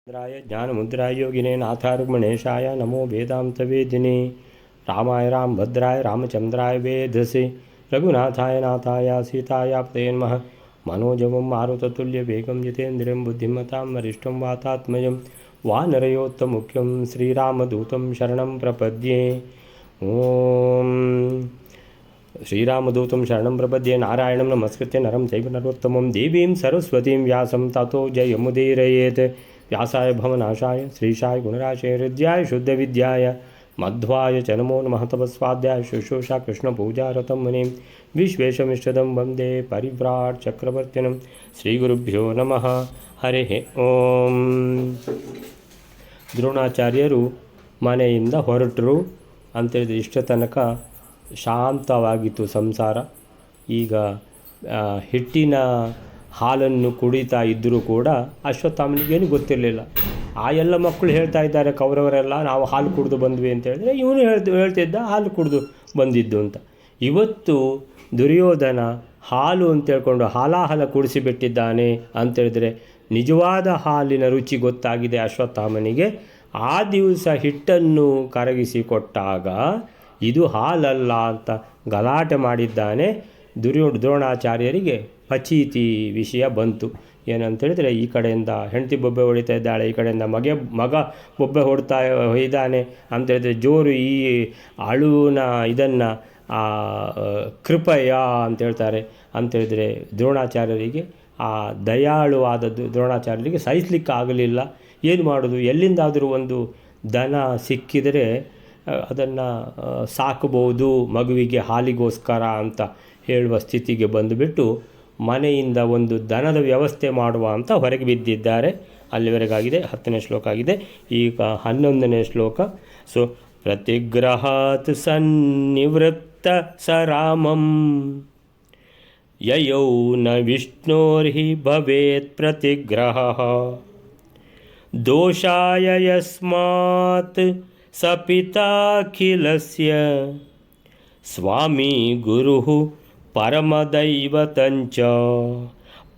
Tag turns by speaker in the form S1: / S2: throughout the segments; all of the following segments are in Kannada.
S1: ज्ञानमुद्राय योगिने नाथारुग्मणेशाय नमो वेदान्तवेदिने रामाय रामभद्राय रामचन्द्राय वेधसे रघुनाथाय नाथाय सीताय पतये नमः। मनोजवं मारुततुल्यवेगं जितेन्द्रियं बुद्धिमतां वरिष्ठं वातात्मजं वानरयोत्तमुख्यं श्रीरामदूतं शरणं प्रपद्ये। ॐ श्रीरामदूतं शरणं प्रपद्ये। नारायणं नमस्कृत्य नरं चैव नरोत्तमं देवीं सरस्वतीं व्यासं ततो जयमुदीरयेत्। व्यासाय भवनाशाय श्रीशाय गुणराशय हृद्याय शुद्धविद्याय मध्वाय च नमो नमः। तपस्वाध्याय शुश्रूषा कृष्णपूजारतं मुनिं विश्वेशमिष्टदं वन्दे परिव्राट् चक्रवर्तिनं। श्रीगुरुभ्यो नमः। हरिः ಓಂ. ದ್ರೋಣಾಚಾರ್ಯರು ಮನೆಯಿಂದ ಹೊರಟರು ಅಂತೇಳಿದ್ರೆ ಇಷ್ಟ ತನಕ ಶಾಂತವಾಗಿತ್ತು ಸಂಸಾರ. ಈಗ ಹಿಟ್ಟಿನ ಹಾಲನ್ನು ಕುಡಿತಾ ಇದ್ದರೂ ಕೂಡ ಅಶ್ವತ್ಥಾಮನಿಗೇನು ಗೊತ್ತಿರಲಿಲ್ಲ. ಆ ಎಲ್ಲ ಮಕ್ಕಳು ಹೇಳ್ತಾ ಇದ್ದಾರೆ, ಕೌರವರೆಲ್ಲ ನಾವು ಹಾಲು ಕುಡಿದು ಬಂದ್ವಿ ಅಂತ ಹೇಳಿದ್ರೆ ಇವನು ಹೇಳ್ತಿದ್ದ ಹಾಲು ಕುಡಿದು ಬಂದಿದ್ದು ಅಂತ. ಇವತ್ತು ದುರ್ಯೋಧನ ಹಾಲು ಅಂತ ಹೇಳ್ಕೊಂಡು ಹಾಲಾಹಲ ಕುಡಿಸಿಬಿಟ್ಟಿದ್ದಾನೆ ಅಂತೇಳಿದ್ರೆ ನಿಜವಾದ ಹಾಲಿನ ರುಚಿ ಗೊತ್ತಾಗಿದೆ ಅಶ್ವತ್ಥಾಮನಿಗೆ. ಆ ದಿವಸ ಹಿಟ್ಟನ್ನು ಕರಗಿಸಿ ಕೊಟ್ಟಾಗ ಇದು ಹಾಲಲ್ಲ ಅಂತ ಗಲಾಟೆ ಮಾಡಿದ್ದಾನೆ. ದ್ರೋಣಾಚಾರ್ಯರಿಗೆ ಪಚೀತಿ ವಿಷಯ ಬಂತು. ಏನಂತೇಳಿದರೆ ಈ ಕಡೆಯಿಂದ ಹೆಂಡತಿ ಬೊಬ್ಬೆ ಹೊಡಿತಾ ಇದ್ದಾಳೆ, ಈ ಕಡೆಯಿಂದ ಮಗ ಬೊಬ್ಬೆ ಇದ್ದಾನೆ ಅಂತೇಳಿದರೆ ಜೋರು ಈ ಅಳುವಿನ ಇದನ್ನು ಕೃಪಯ ಅಂತ ಹೇಳ್ತಾರೆ. ಅಂತೇಳಿದರೆ ದ್ರೋಣಾಚಾರ್ಯರಿಗೆ ಆ ದಯಾಳುವಾದದ್ದು ದ್ರೋಣಾಚಾರ್ಯರಿಗೆ ಸಹಿಸಲಿಕ್ಕೆ ಆಗಲಿಲ್ಲ. ಏನು ಮಾಡೋದು? ಎಲ್ಲಿಂದಾದರೂ ಒಂದು ದನ ಸಿಕ್ಕಿದರೆ ಅದನ್ನು ಸಾಕಬಹುದು ಮಗುವಿಗೆ ಹಾಲಿಗೋಸ್ಕರ ಅಂತ ಹೇಳುವ ಸ್ಥಿತಿಗೆ ಬಂದುಬಿಟ್ಟು ಮನೆಯಿಂದ ಒಂದು ದನದ ವ್ಯವಸ್ಥೆ ಮಾಡುವ ಅಂತ ಹೊರಗೆ ಬಿದ್ದಿದ್ದಾರೆ. ಅಲ್ಲಿವರೆಗಾಗಿದೆ. 10ನೇ ಶ್ಲೋಕ ಆಗಿದೆ. ಈಗ 11ನೇ ಶ್ಲೋಕ. ಸೊ ಪ್ರತಿಗ್ರಹಾತ್ ಸನ್ನಿವೃತ್ತ ಸ ರಾಮಂ ಯಯೌ ನ ವಿಷ್ಣೋರ್ಹಿ ಭವೇತ್ ಪ್ರತಿಗ್ರಹಃ ದೋಷಾಯ ಯಸ್ಮಾತ್ ಸ ಪಿತಾಖಿಲಸ್ಯ ಸ್ವಾಮಿ ಗುರುಃ ಪರಮದೈವತಂಚ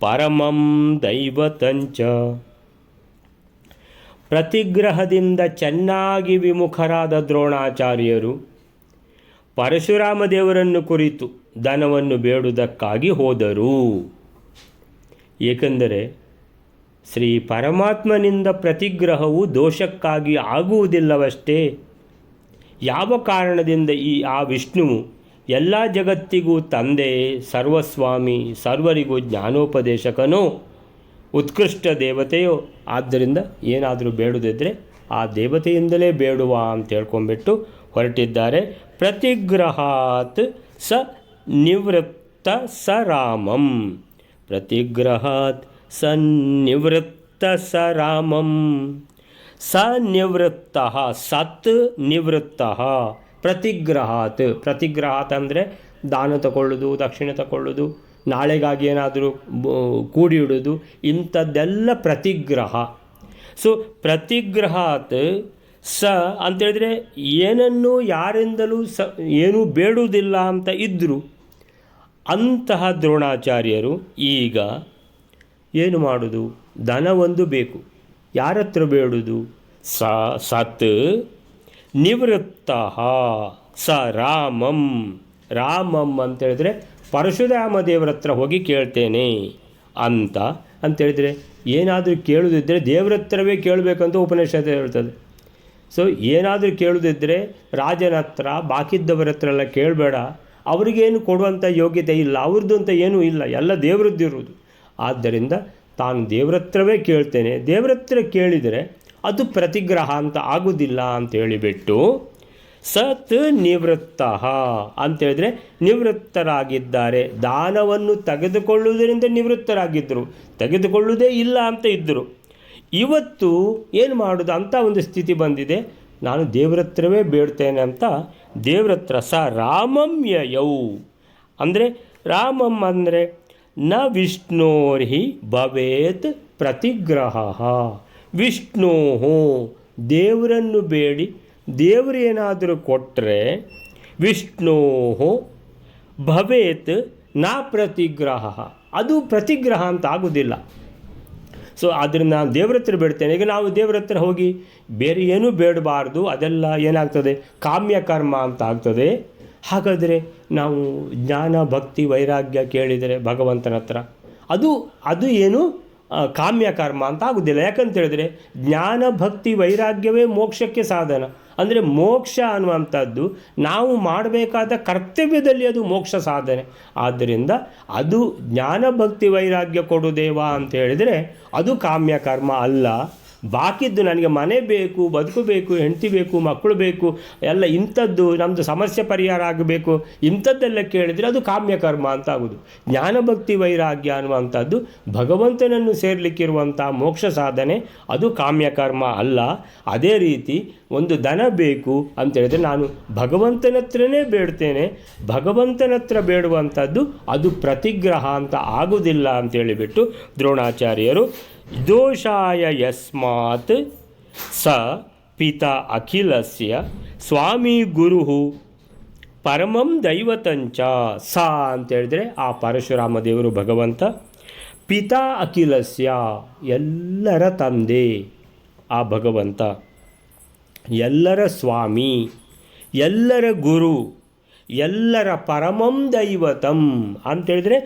S1: ಪರಮಂ ದೈವತಂಚ. ಪ್ರತಿಗ್ರಹದಿಂದ ಚೆನ್ನಾಗಿ ವಿಮುಖರಾದ ದ್ರೋಣಾಚಾರ್ಯರು ಪರಶುರಾಮ ದೇವರನ್ನು ಕುರಿತು ಧನವನ್ನು ಬೇಡುವುದಕ್ಕಾಗಿ ಹೋದರು. ಏಕೆಂದರೆ ಶ್ರೀ ಪರಮಾತ್ಮನಿಂದ ಪ್ರತಿಗ್ರಹವು ದೋಷಕ್ಕಾಗಿ ಆಗುವುದಿಲ್ಲವಷ್ಟೇ. ಯಾವ ಕಾರಣದಿಂದ ಆ ವಿಷ್ಣುವು ಎಲ್ಲ ಜಗತ್ತಿಗೂ ತಂದೆ, ಸರ್ವಸ್ವಾಮಿ, ಸರ್ವರಿಗೂ ಜ್ಞಾನೋಪದೇಶಕನೋ, ಉತ್ಕೃಷ್ಟ ದೇವತೆಯೋ, ಆದ್ದರಿಂದ ಏನಾದರೂ ಬೇಡುದಿದ್ದರೆ ಆ ದೇವತೆಯಿಂದಲೇ ಬೇಡುವ ಅಂತ ಹೇಳ್ಕೊಂಡ್ಬಿಟ್ಟು ಹೊರಟಿದ್ದಾರೆ. ಪ್ರತಿಗ್ರಹಾತ್ ಸ ನಿವೃತ್ತ ಸ ರಾಮಂ. ಪ್ರತಿಗ್ರಹಾತ್ ಸ ನಿವೃತ್ತ ಸ ರಾಮಂ. ಸ ನಿವೃತ್ತ ಸತ್ ನಿವೃತ್ತ. ಪ್ರತಿಗ್ರಹಾತ್. ಪ್ರತಿಗ್ರಹಾತ್ ಅಂದರೆ ದಾನ ತಗೊಳ್ಳೋದು, ದಕ್ಷಿಣೆ ತಗೊಳ್ಳೋದು, ನಾಳೆಗಾಗಿ ಏನಾದರೂ ಕೂಡಿ ಇಡೋದು, ಇಂಥದ್ದೆಲ್ಲ ಪ್ರತಿಗ್ರಹ. ಸೊ ಪ್ರತಿಗ್ರಹಾತ್ ಸ ಅಂತೇಳಿದರೆ ಏನನ್ನೂ ಯಾರಿಂದಲೂ ಏನೂ ಬೇಡುವುದಿಲ್ಲ ಅಂತ ಇದ್ದರು. ಅಂತಹ ದ್ರೋಣಾಚಾರ್ಯರು ಈಗ ಏನು ಮಾಡೋದು? ಧನವೊಂದು ಬೇಕು. ಯಾರತ್ರ ಬೇಡುವುದು? ಸತ್ ನಿವೃತ್ತ ಸ ರಾಮಂ. ರಾಮಂ ಅಂತೇಳಿದರೆ ಪರಶುರಾಮ ದೇವರ ಹತ್ರ ಹೋಗಿ ಕೇಳ್ತೇನೆ ಅಂತೇಳಿದರೆ ಏನಾದರೂ ಕೇಳುವುದಿದ್ದರೆ ದೇವರ ಹತ್ರವೇ ಕೇಳಬೇಕಂತ ಉಪನಿಷತ್ತು ಹೇಳ್ತದೆ. ಸೊ ಏನಾದರೂ ಕೇಳುವುದಿದ್ದರೆ ರಾಜನ ಹತ್ರ, ಬಾಕಿದ್ದವರ ಹತ್ರ ಎಲ್ಲ ಕೇಳಬೇಡ. ಅವ್ರಿಗೇನು ಕೊಡುವಂಥ ಯೋಗ್ಯತೆ ಇಲ್ಲ, ಅವ್ರದ್ದು ಅಂತ ಏನೂ ಇಲ್ಲ, ಎಲ್ಲ ದೇವರದ್ದಿರುವುದು. ಆದ್ದರಿಂದ ತಾನು ದೇವರ ಹತ್ರವೇ ಕೇಳ್ತೇನೆ. ದೇವರ ಹತ್ರ ಕೇಳಿದರೆ ಅದು ಪ್ರತಿಗ್ರಹ ಅಂತ ಆಗೋದಿಲ್ಲ ಅಂತ ಹೇಳಿಬಿಟ್ಟು ಸತ್ ನಿವೃತ್ತ ಅಂತೇಳಿದರೆ ನಿವೃತ್ತರಾಗಿದ್ದಾರೆ. ದಾನವನ್ನು ತೆಗೆದುಕೊಳ್ಳುವುದರಿಂದ ನಿವೃತ್ತರಾಗಿದ್ದರು, ತೆಗೆದುಕೊಳ್ಳುವುದೇ ಇಲ್ಲ ಅಂತ ಇದ್ದರು. ಇವತ್ತು ಏನು ಮಾಡೋದು ಅಂತ ಒಂದು ಸ್ಥಿತಿ ಬಂದಿದೆ. ನಾನು ದೇವರ ಹತ್ರವೇ ಬೇಡ್ತೇನೆ ಅಂತ ದೇವರ ಹತ್ರ ಸ ರಾಮಂ ಯಯೌ ಅಂದರೆ ರಾಮಂ ಅಂದರೆ ನ ವಿಷ್ಣೋರ್ಹಿ ಭವೇತ್ ಪ್ರತಿಗ್ರಹ. ವಿಷ್ಣೋ ದೇವರನ್ನು ಬೇಡಿ ದೇವರು ಏನಾದರೂ ಕೊಟ್ಟರೆ ವಿಷ್ಣೋ ಭವೇತ್ ನ ಪ್ರತಿಗ್ರಹ, ಅದು ಪ್ರತಿಗ್ರಹ ಅಂತ ಆಗೋದಿಲ್ಲ. ಸೊ ಅದನ್ನು ನಾನು ದೇವ್ರ ಹತ್ರ ಬೇಡ್ತೇನೆ. ಈಗ ನಾವು ದೇವ್ರ ಹತ್ರ ಹೋಗಿ ಬೇರೆ ಏನೂ ಬೇಡಬಾರ್ದು, ಅದೆಲ್ಲ ಏನಾಗ್ತದೆ ಕಾಮ್ಯ ಕರ್ಮ ಅಂತ ಆಗ್ತದೆ. ಹಾಗಾದರೆ ನಾವು ಜ್ಞಾನ ಭಕ್ತಿ ವೈರಾಗ್ಯ ಕೇಳಿದರೆ ಭಗವಂತನ ಹತ್ರ ಅದು ಏನು ಕಾಮ್ಯ ಕರ್ಮ ಅಂತ ಆಗೋದಿಲ್ಲ. ಯಾಕಂತ ಹೇಳಿದ್ರೆ ಜ್ಞಾನ ಭಕ್ತಿ ವೈರಾಗ್ಯವೇ ಮೋಕ್ಷಕ್ಕೆ ಸಾಧನ. ಅಂದರೆ ಮೋಕ್ಷ ಅನ್ನುವಂಥದ್ದು ನಾವು ಮಾಡಬೇಕಾದ ಕರ್ತವ್ಯದಲ್ಲಿ ಅದು ಮೋಕ್ಷ ಸಾಧನೆ. ಆದ್ದರಿಂದ ಅದು ಜ್ಞಾನ ಭಕ್ತಿ ವೈರಾಗ್ಯ ಕೊಡುದೇವ ಅಂತ ಹೇಳಿದರೆ ಅದು ಕಾಮ್ಯ ಕರ್ಮ ಅಲ್ಲ. ಬಾಕಿದ್ದು ನನಗೆ ಮನೆ ಬೇಕು, ಬದುಕು ಬೇಕು, ಹೆಂಡತಿ ಬೇಕು, ಮಕ್ಕಳು ಬೇಕು, ಎಲ್ಲ ಇಂಥದ್ದು ನಮ್ಮದು ಸಮಸ್ಯೆ ಪರಿಹಾರ ಆಗಬೇಕು, ಇಂಥದ್ದೆಲ್ಲ ಕೇಳಿದರೆ ಅದು ಕಾಮ್ಯ ಕರ್ಮ ಅಂತ ಆಗೋದು. ಜ್ಞಾನಭಕ್ತಿ ವೈರಾಗ್ಯ ಅನ್ನುವಂಥದ್ದು ಭಗವಂತನನ್ನು ಸೇರಲಿಕ್ಕಿರುವಂಥ ಮೋಕ್ಷ ಸಾಧನೆ, ಅದು ಕಾಮ್ಯ ಕರ್ಮ ಅಲ್ಲ. ಅದೇ ರೀತಿ ಒಂದು ದನ ಬೇಕು ಅಂತೇಳಿದರೆ ನಾನು ಭಗವಂತನ ಹತ್ರನೇ ಬೇಡ್ತೇನೆ, ಭಗವಂತನ ಹತ್ರ ಬೇಡುವಂಥದ್ದು ಅದು ಪ್ರತಿಗ್ರಹ ಅಂತ ಆಗುವುದಿಲ್ಲ ಅಂತೇಳಿಬಿಟ್ಟು ದ್ರೋಣಾಚಾರ್ಯರು ದೋಷಾಯ ಯಸ್ಮಾತ್ ಸ ಪಿತಾ ಅಖಿಲಸ್ಯ ಸ್ವಾಮಿ ಗುರು ಪರಮಂ ದೈವತಂಚ ಸ ಅಂತೇಳಿದರೆ ಆ ಪರಶುರಾಮ ದೇವರು ಭಗವಂತ, ಪಿತಾ ಅಖಿಲಸ್ಯ ಎಲ್ಲರ ತಂದೆ ಆ ಭಗವಂತ, ಎಲ್ಲರ ಸ್ವಾಮಿ, ಎಲ್ಲರ ಗುರು, ಎಲ್ಲರ ಪರಮಂ ದೈವತಂ ಅಂತೇಳಿದರೆ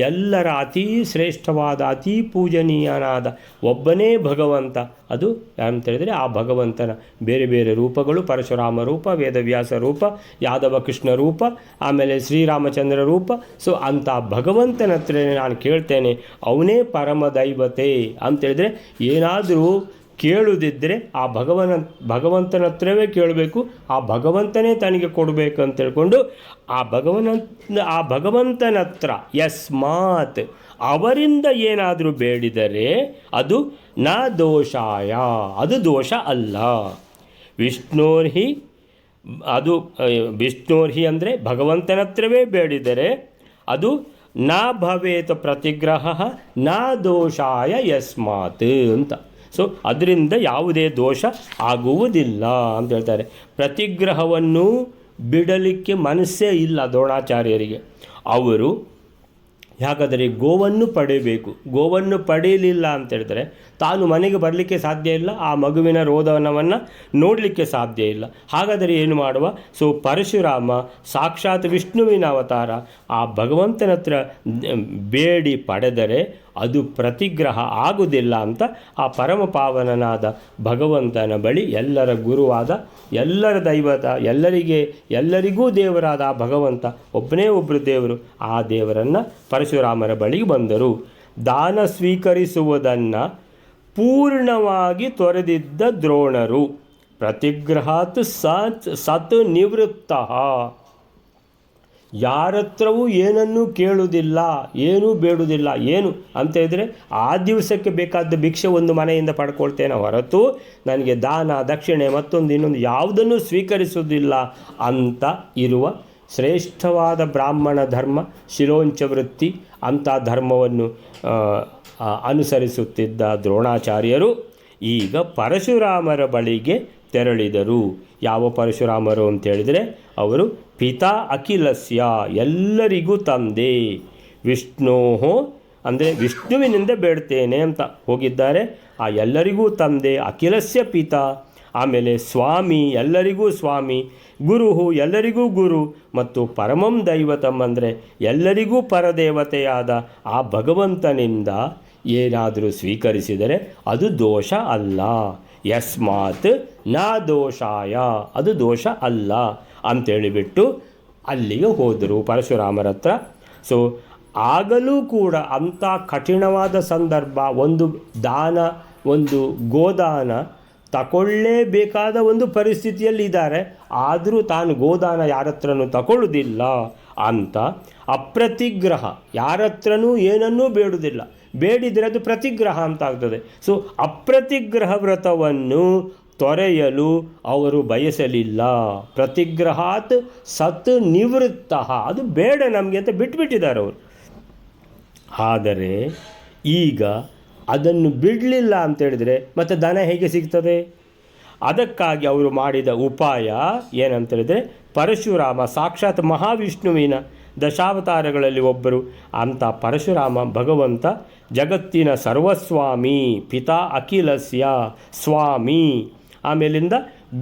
S1: ಎಲ್ಲರ ಅತೀ ಶ್ರೇಷ್ಠವಾದ ಅತೀ ಪೂಜನೀಯನಾದ ಒಬ್ಬನೇ ಭಗವಂತ. ಅದು ಅಂತೇಳಿದರೆ ಆ ಭಗವಂತನ ಬೇರೆ ಬೇರೆ ರೂಪಗಳು, ಪರಶುರಾಮ ರೂಪ, ವೇದವ್ಯಾಸ ರೂಪ, ಯಾದವ ಕೃಷ್ಣ ರೂಪ, ಆಮೇಲೆ ಶ್ರೀರಾಮಚಂದ್ರ ರೂಪ. ಸೊ ಅಂಥ ಭಗವಂತನ ಹತ್ರ ನಾನು ಕೇಳ್ತೇನೆ, ಅವನೇ ಪರಮ ದೈವತೆ ಅಂತೇಳಿದರೆ ಏನಾದರೂ ಕೇಳುವುದಿದ್ದರೆ ಆ ಭಗವಂತನ ಹತ್ರವೇ ಕೇಳಬೇಕು, ಆ ಭಗವಂತನೇ ತನಗೆ ಕೊಡಬೇಕು ಅಂತ ಹೇಳ್ಕೊಂಡು ಆ ಭಗವಂತನ ಹತ್ರ ಯಸ್ಮಾತ್ ಅವರಿಂದ ಏನಾದರೂ ಬೇಡಿದರೆ ಅದು ನ ದೋಷಾಯ, ಅದು ದೋಷ ಅಲ್ಲ. ವಿಷ್ಣೋರ್ಹಿ ಅಂದರೆ ಭಗವಂತನ ಹತ್ರವೇ ಬೇಡಿದರೆ ಅದು ನ ಭವೇತ್ ಪ್ರತಿಗ್ರಹ ನ ದೋಷಾಯ ಯಸ್ಮಾತ್ ಅಂತ. ಸೊ ಅದರಿಂದ ಯಾವುದೇ ದೋಷ ಆಗುವುದಿಲ್ಲ ಅಂತ ಹೇಳ್ತಾರೆ. ಪ್ರತಿಗ್ರಹವನ್ನು ಬಿಡಲಿಕ್ಕೆ ಮನಸ್ಸೇ ಇಲ್ಲ ದ್ರೋಣಾಚಾರ್ಯರಿಗೆ. ಅವರು ಯಾಕಂದರೆ ಗೋವನ್ನು ಪಡೆಯಬೇಕು, ಗೋವನ್ನು ಪಡೆಯಲಿಲ್ಲ ಅಂತ ಹೇಳಿದ್ರೆ ತಾನು ಮನೆಗೆ ಬರಲಿಕ್ಕೆ ಸಾಧ್ಯ ಇಲ್ಲ, ಆ ಮಗುವಿನ ರೋದನವನ್ನು ನೋಡಲಿಕ್ಕೆ ಸಾಧ್ಯ ಇಲ್ಲ. ಹಾಗಾದರೆ ಏನು ಮಾಡುವ? ಸೊ ಪರಶುರಾಮ ಸಾಕ್ಷಾತ್ ವಿಷ್ಣುವಿನ ಅವತಾರ, ಆ ಭಗವಂತನ ಹತ್ರ ಬೇಡಿ ಪಡೆದರೆ ಅದು ಪ್ರತಿಗ್ರಹ ಆಗುವುದಿಲ್ಲ ಅಂತ ಆ ಪರಮ ಪಾವನನಾದ ಭಗವಂತನ ಬಳಿ ಎಲ್ಲರ ಗುರುವಾದ, ಎಲ್ಲರ ದೈವತ, ಎಲ್ಲರಿಗೂ ದೇವರಾದ ಆ ಭಗವಂತ ಒಬ್ಬನೇ ಒಬ್ಬರು ದೇವರು, ಆ ದೇವರನ್ನು ಪರಶುರಾಮರ ಬಳಿಗೆ ಬಂದರು. ದಾನ ಸ್ವೀಕರಿಸುವುದನ್ನು ಪೂರ್ಣವಾಗಿ ತೊರೆದಿದ್ದ ದ್ರೋಣರು ಪ್ರತಿಗ್ರಹಾತ್ ಸತ್ ನಿವೃತ್ತ, ಯಾರತ್ರವೂ ಏನನ್ನೂ ಕೇಳುವುದಿಲ್ಲ, ಏನೂ ಬೇಡುವುದಿಲ್ಲ. ಏನು ಅಂತ ಹೇಳಿದರೆ ಆ ದಿವಸಕ್ಕೆ ಬೇಕಾದ ಭಿಕ್ಷೆ ಒಂದು ಮನೆಯಿಂದ ಪಡ್ಕೊಳ್ತೇನೆ ಹೊರತು ನನಗೆ ದಾನ ದಕ್ಷಿಣೆ ಮತ್ತೊಂದು ಇನ್ನೊಂದು ಯಾವುದನ್ನು ಸ್ವೀಕರಿಸುವುದಿಲ್ಲ ಅಂತ ಇರುವ ಶ್ರೇಷ್ಠವಾದ ಬ್ರಾಹ್ಮಣ ಧರ್ಮ, ಶಿಲೋಂಚ ವೃತ್ತಿ ಅಂಥ ಧರ್ಮವನ್ನು ಅನುಸರಿಸುತ್ತಿದ್ದ ದ್ರೋಣಾಚಾರ್ಯರು ಈಗ ಪರಶುರಾಮರ ಬಳಿಗೆ ತೆರಳಿದರು. ಯಾವ ಪರಶುರಾಮರು ಅಂತೇಳಿದರೆ ಅವರು ಪಿತಾ ಅಖಿಲಸ್ಯ ಎಲ್ಲರಿಗೂ ತಂದೆ, ವಿಷ್ಣೋ ಅಂದರೆ ವಿಷ್ಣುವಿನಿಂದ ಬೇಡ್ತೇನೆ ಅಂತ ಹೋಗಿದ್ದಾರೆ. ಆ ಎಲ್ಲರಿಗೂ ತಂದೆ, ಅಖಿಲಸ್ಯ ಪಿತಾ, ಆಮೇಲೆ ಸ್ವಾಮಿ ಎಲ್ಲರಿಗೂ ಸ್ವಾಮಿ, ಗುರು ಎಲ್ಲರಿಗೂ ಗುರು, ಮತ್ತು ಪರಮಂ ದೈವತಂ ಅಂದರೆ ಎಲ್ಲರಿಗೂ ಪರದೇವತೆಯಾದ ಆ ಭಗವಂತನಿಂದ ಏನಾದರೂ ಸ್ವೀಕರಿಸಿದರೆ ಅದು ದೋಷ ಅಲ್ಲ. ಯಸ್ಮಾತ್ ನ ದೋಷಾಯ, ಅದು ದೋಷ ಅಲ್ಲ ಅಂತೇಳಿಬಿಟ್ಟು ಅಲ್ಲಿಗೆ ಹೋದರು ಪರಶುರಾಮರ ಹತ್ರ. ಸೊ ಆಗಲೂ ಕೂಡ ಅಂಥ ಕಠಿಣವಾದ ಸಂದರ್ಭ, ಒಂದು ದಾನ, ಒಂದು ಗೋದಾನ ತಗೊಳ್ಳೇಬೇಕಾದ ಒಂದು ಪರಿಸ್ಥಿತಿಯಲ್ಲಿ ಇದ್ದಾರೆ. ಆದರೂ ತಾನು ಗೋದಾನ ಯಾರತ್ರನೂ ತಗೊಳ್ಳೋದಿಲ್ಲ ಅಂತ ಅಪ್ರತಿಗ್ರಹ, ಯಾರತ್ರನೂ ಏನನ್ನೂ ಬೇಡುವುದಿಲ್ಲ, ಬೇಡಿದರೆ ಅದು ಪ್ರತಿಗ್ರಹ ಅಂತ ಆಗ್ತದೆ. ಸೊ ಅಪ್ರತಿಗ್ರಹ ವ್ರತವನ್ನು ತೊರೆಯಲು ಅವರು ಬಯಸಲಿಲ್ಲ. ಪ್ರತಿಗ್ರಹಾತ್ ಸತ್ ನಿವೃತ್ತ, ಅದು ಬೇಡ ನಮಗೆ ಅಂತ ಬಿಟ್ಬಿಟ್ಟಿದ್ದಾರೆ ಅವರು. ಆದರೆ ಈಗ ಅದನ್ನು ಬಿಡಲಿಲ್ಲ ಅಂತೇಳಿದರೆ ಮತ್ತು ದನ ಹೇಗೆ ಸಿಗ್ತದೆ? ಅದಕ್ಕಾಗಿ ಅವರು ಮಾಡಿದ ಉಪಾಯ ಏನಂತೇಳಿದರೆ, ಪರಶುರಾಮ ಸಾಕ್ಷಾತ್ ಮಹಾವಿಷ್ಣುವಿನ ದಶಾವತಾರಗಳಲ್ಲಿ ಒಬ್ಬರು. ಅಂಥ ಪರಶುರಾಮ ಭಗವಂತ ಜಗತ್ತಿನ ಸರ್ವಸ್ವಾಮಿ, ಪಿತಾ ಅಖಿಲಸ್ಯ ಸ್ವಾಮಿ, ಆಮೇಲಿಂದ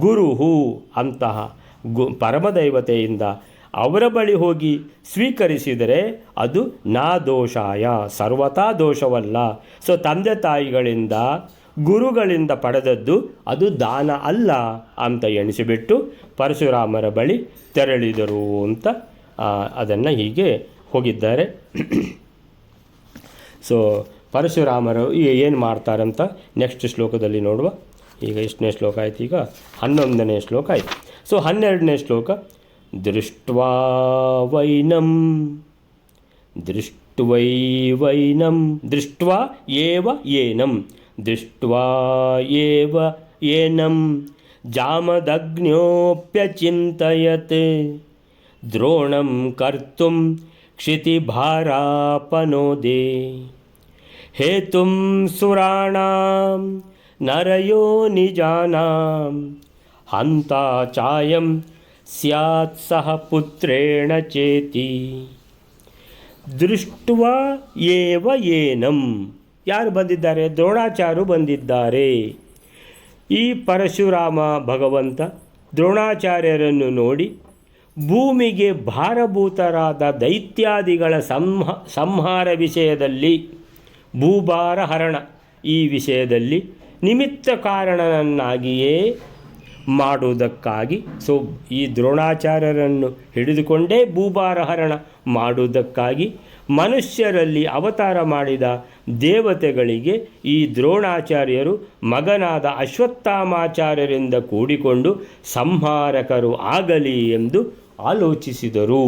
S1: ಗುರುಹು, ಅಂತಹ ಪರಮದೈವತೆಯಿಂದ ಅವರ ಬಳಿ ಹೋಗಿ ಸ್ವೀಕರಿಸಿದರೆ ಅದು ನಾ ದೋಷಾಯ, ಸರ್ವತಾ ದೋಷವಲ್ಲ. ಸೊ ತಂದೆ ತಾಯಿಗಳಿಂದ ಗುರುಗಳಿಂದ ಪಡೆದದ್ದು ಅದು ದಾನ ಅಲ್ಲ ಅಂತ ಎಣಿಸಿಬಿಟ್ಟು ಪರಶುರಾಮರ ಬಳಿ ತೆರಳಿದರು ಅಂತ ಅದನ್ನು ಹೀಗೆ ಹೋಗಿದ್ದಾರೆ. ಸೊ ಪರಶುರಾಮರು ಏನು ಮಾಡ್ತಾರಂತ ನೆಕ್ಸ್ಟ್ ಶ್ಲೋಕದಲ್ಲಿ ನೋಡುವ. ಈಗ ಎಷ್ಟನೇ ಶ್ಲೋಕ ಆಯ್ತು? ಈಗ 11ನೇ ಶ್ಲೋಕ ಆಯಿತು. ಸೊ 12ನೇ ಶ್ಲೋಕ, ದೃಷ್ಟ್ವಾ ವೈನಂ ದೃಷ್ಟ್ವಾ ಏವ ಏನಂ ದೃಷ್ಟ್ವಾ ಏವ ಏನಂ ಜಾಮದಗ್ನ್ಯೋಪ್ಯಚಿಂತಯತ್ ದ್ರೋಣಂ ಕರ್ತುಂ ಕ್ಷಿತಿಭಾರಾಪನೋದೇ ಹೇತುಂ ಸುರಾಣಾಂ ನರಯೋ ನಿಜಾನಾಂ ಹಂತಾ ಚಾಯಂ ಸ್ಯಾತ್ ಸಹ ಪುತ್ರೇಣ ಚೇತಿ. ದೃಷ್ಟ್ವಾ ಏವ ಏನಂ, ಯಾರು ಬಂದಿದ್ದಾರೆ? ದ್ರೋಣಾಚಾರ್ಯರು ಬಂದಿದ್ದಾರೆ. ಈ ಪರಶುರಾಮ ಭಗವಂತ ದ್ರೋಣಾಚಾರ್ಯರನ್ನು ನೋಡಿ ಭೂಮಿಗೆ ಭಾರಭೂತರಾದ ದೈತ್ಯಾದಿಗಳ ಸಂಹಾರ ವಿಷಯದಲ್ಲಿ, ಭೂಭಾರ ಹರಣ ಈ ವಿಷಯದಲ್ಲಿ ನಿಮಿತ್ತ ಕಾರಣನನ್ನಾಗಿಯೇ ಮಾಡುವುದಕ್ಕಾಗಿ, ಸೊ ಈ ದ್ರೋಣಾಚಾರ್ಯರನ್ನು ಹಿಡಿದುಕೊಂಡೇ ಭೂಭಾರ ಹರಣ ಮಾಡುವುದಕ್ಕಾಗಿ ಮನುಷ್ಯರಲ್ಲಿ ಅವತಾರ ಮಾಡಿದ ದೇವತೆಗಳಿಗೆ ಈ ದ್ರೋಣಾಚಾರ್ಯರು ಮಗನಾದ ಅಶ್ವತ್ಥಾಮಾಚಾರ್ಯರಿಂದ ಕೂಡಿಕೊಂಡು ಸಂಹಾರಕರು ಆಗಲಿ ಎಂದು ಆಲೋಚಿಸಿದರು.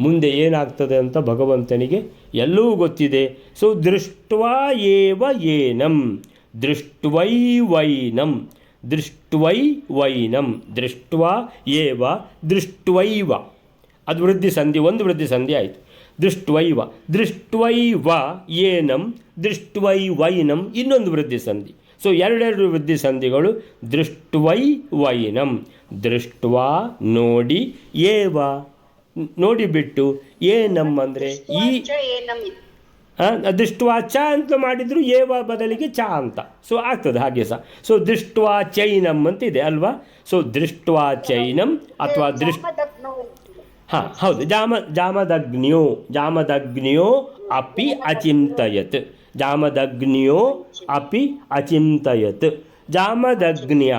S1: ಮುಂದೆ ಏನಾಗ್ತದೆ ಅಂತ ಭಗವಂತನಿಗೆ ಎಲ್ಲವೂ ಗೊತ್ತಿದೆ. ಸೊ ದೃಷ್ಟ್ವಾ ಏವ ಏನಂ ದೃಷ್ಟ್ವೈವೈನಂ ದೃಷ್ಟ್ವೈವೈನಂ ದೃಷ್ಟ್ವಾ ಏವ ದೃಷ್ಟ್ವೈವ, ಅದು ವೃದ್ಧಿ ಸಂಧಿ, ಒಂದು ವೃದ್ಧಿ ಸಂಧಿ ಆಯಿತು. ದೃಷ್ಟ್ವೈವ ದೃಷ್ಟ್ವೈವ ಏನಂ ದೃಷ್ಟ್ವೈವೈನಂ ಇನ್ನೊಂದು ವೃದ್ಧಿ ಸಂಧಿ. ಸೊ ಎರಡೆರಡು ವೃದ್ಧಿ ಸಂಧಿಗಳು. ದೃಷ್ಟ್ವೈವೈನಂ ದೃಷ್ಟ್ವಾ ನೋಡಿ, ಏವ ನೋಡಿಬಿಟ್ಟು, ಏನಂ ಅಂದರೆ ಈ ದೃಷ್ಟ್ವಾ ಚ ಅಂತ ಮಾಡಿದ್ರು ಏವ ಬದಲಿಗೆ ಚ ಅಂತ, ಸೊ ಆಗ್ತದೆ ಹಾಗೆ ಸಹ. ಸೊ ದೃಷ್ಟ್ವಾ ಚೈನಂ ಅಂತಿದೆ ಅಲ್ವಾ. ಸೊ ದೃಷ್ಟ್ವಾ ಚೈನಂ ಅಥವಾ ಹಾಂ ಹೌದು, ಜಾಮದಗ್ನ್ಯೋ ಅಪಿ ಅಚಿಂತಯತ್ ಜಾಮದಗ್ನ್ಯೋ ಅಪಿ ಅಚಿಂತಯತ್. ಜಾಮದಗ್ನ್ಯ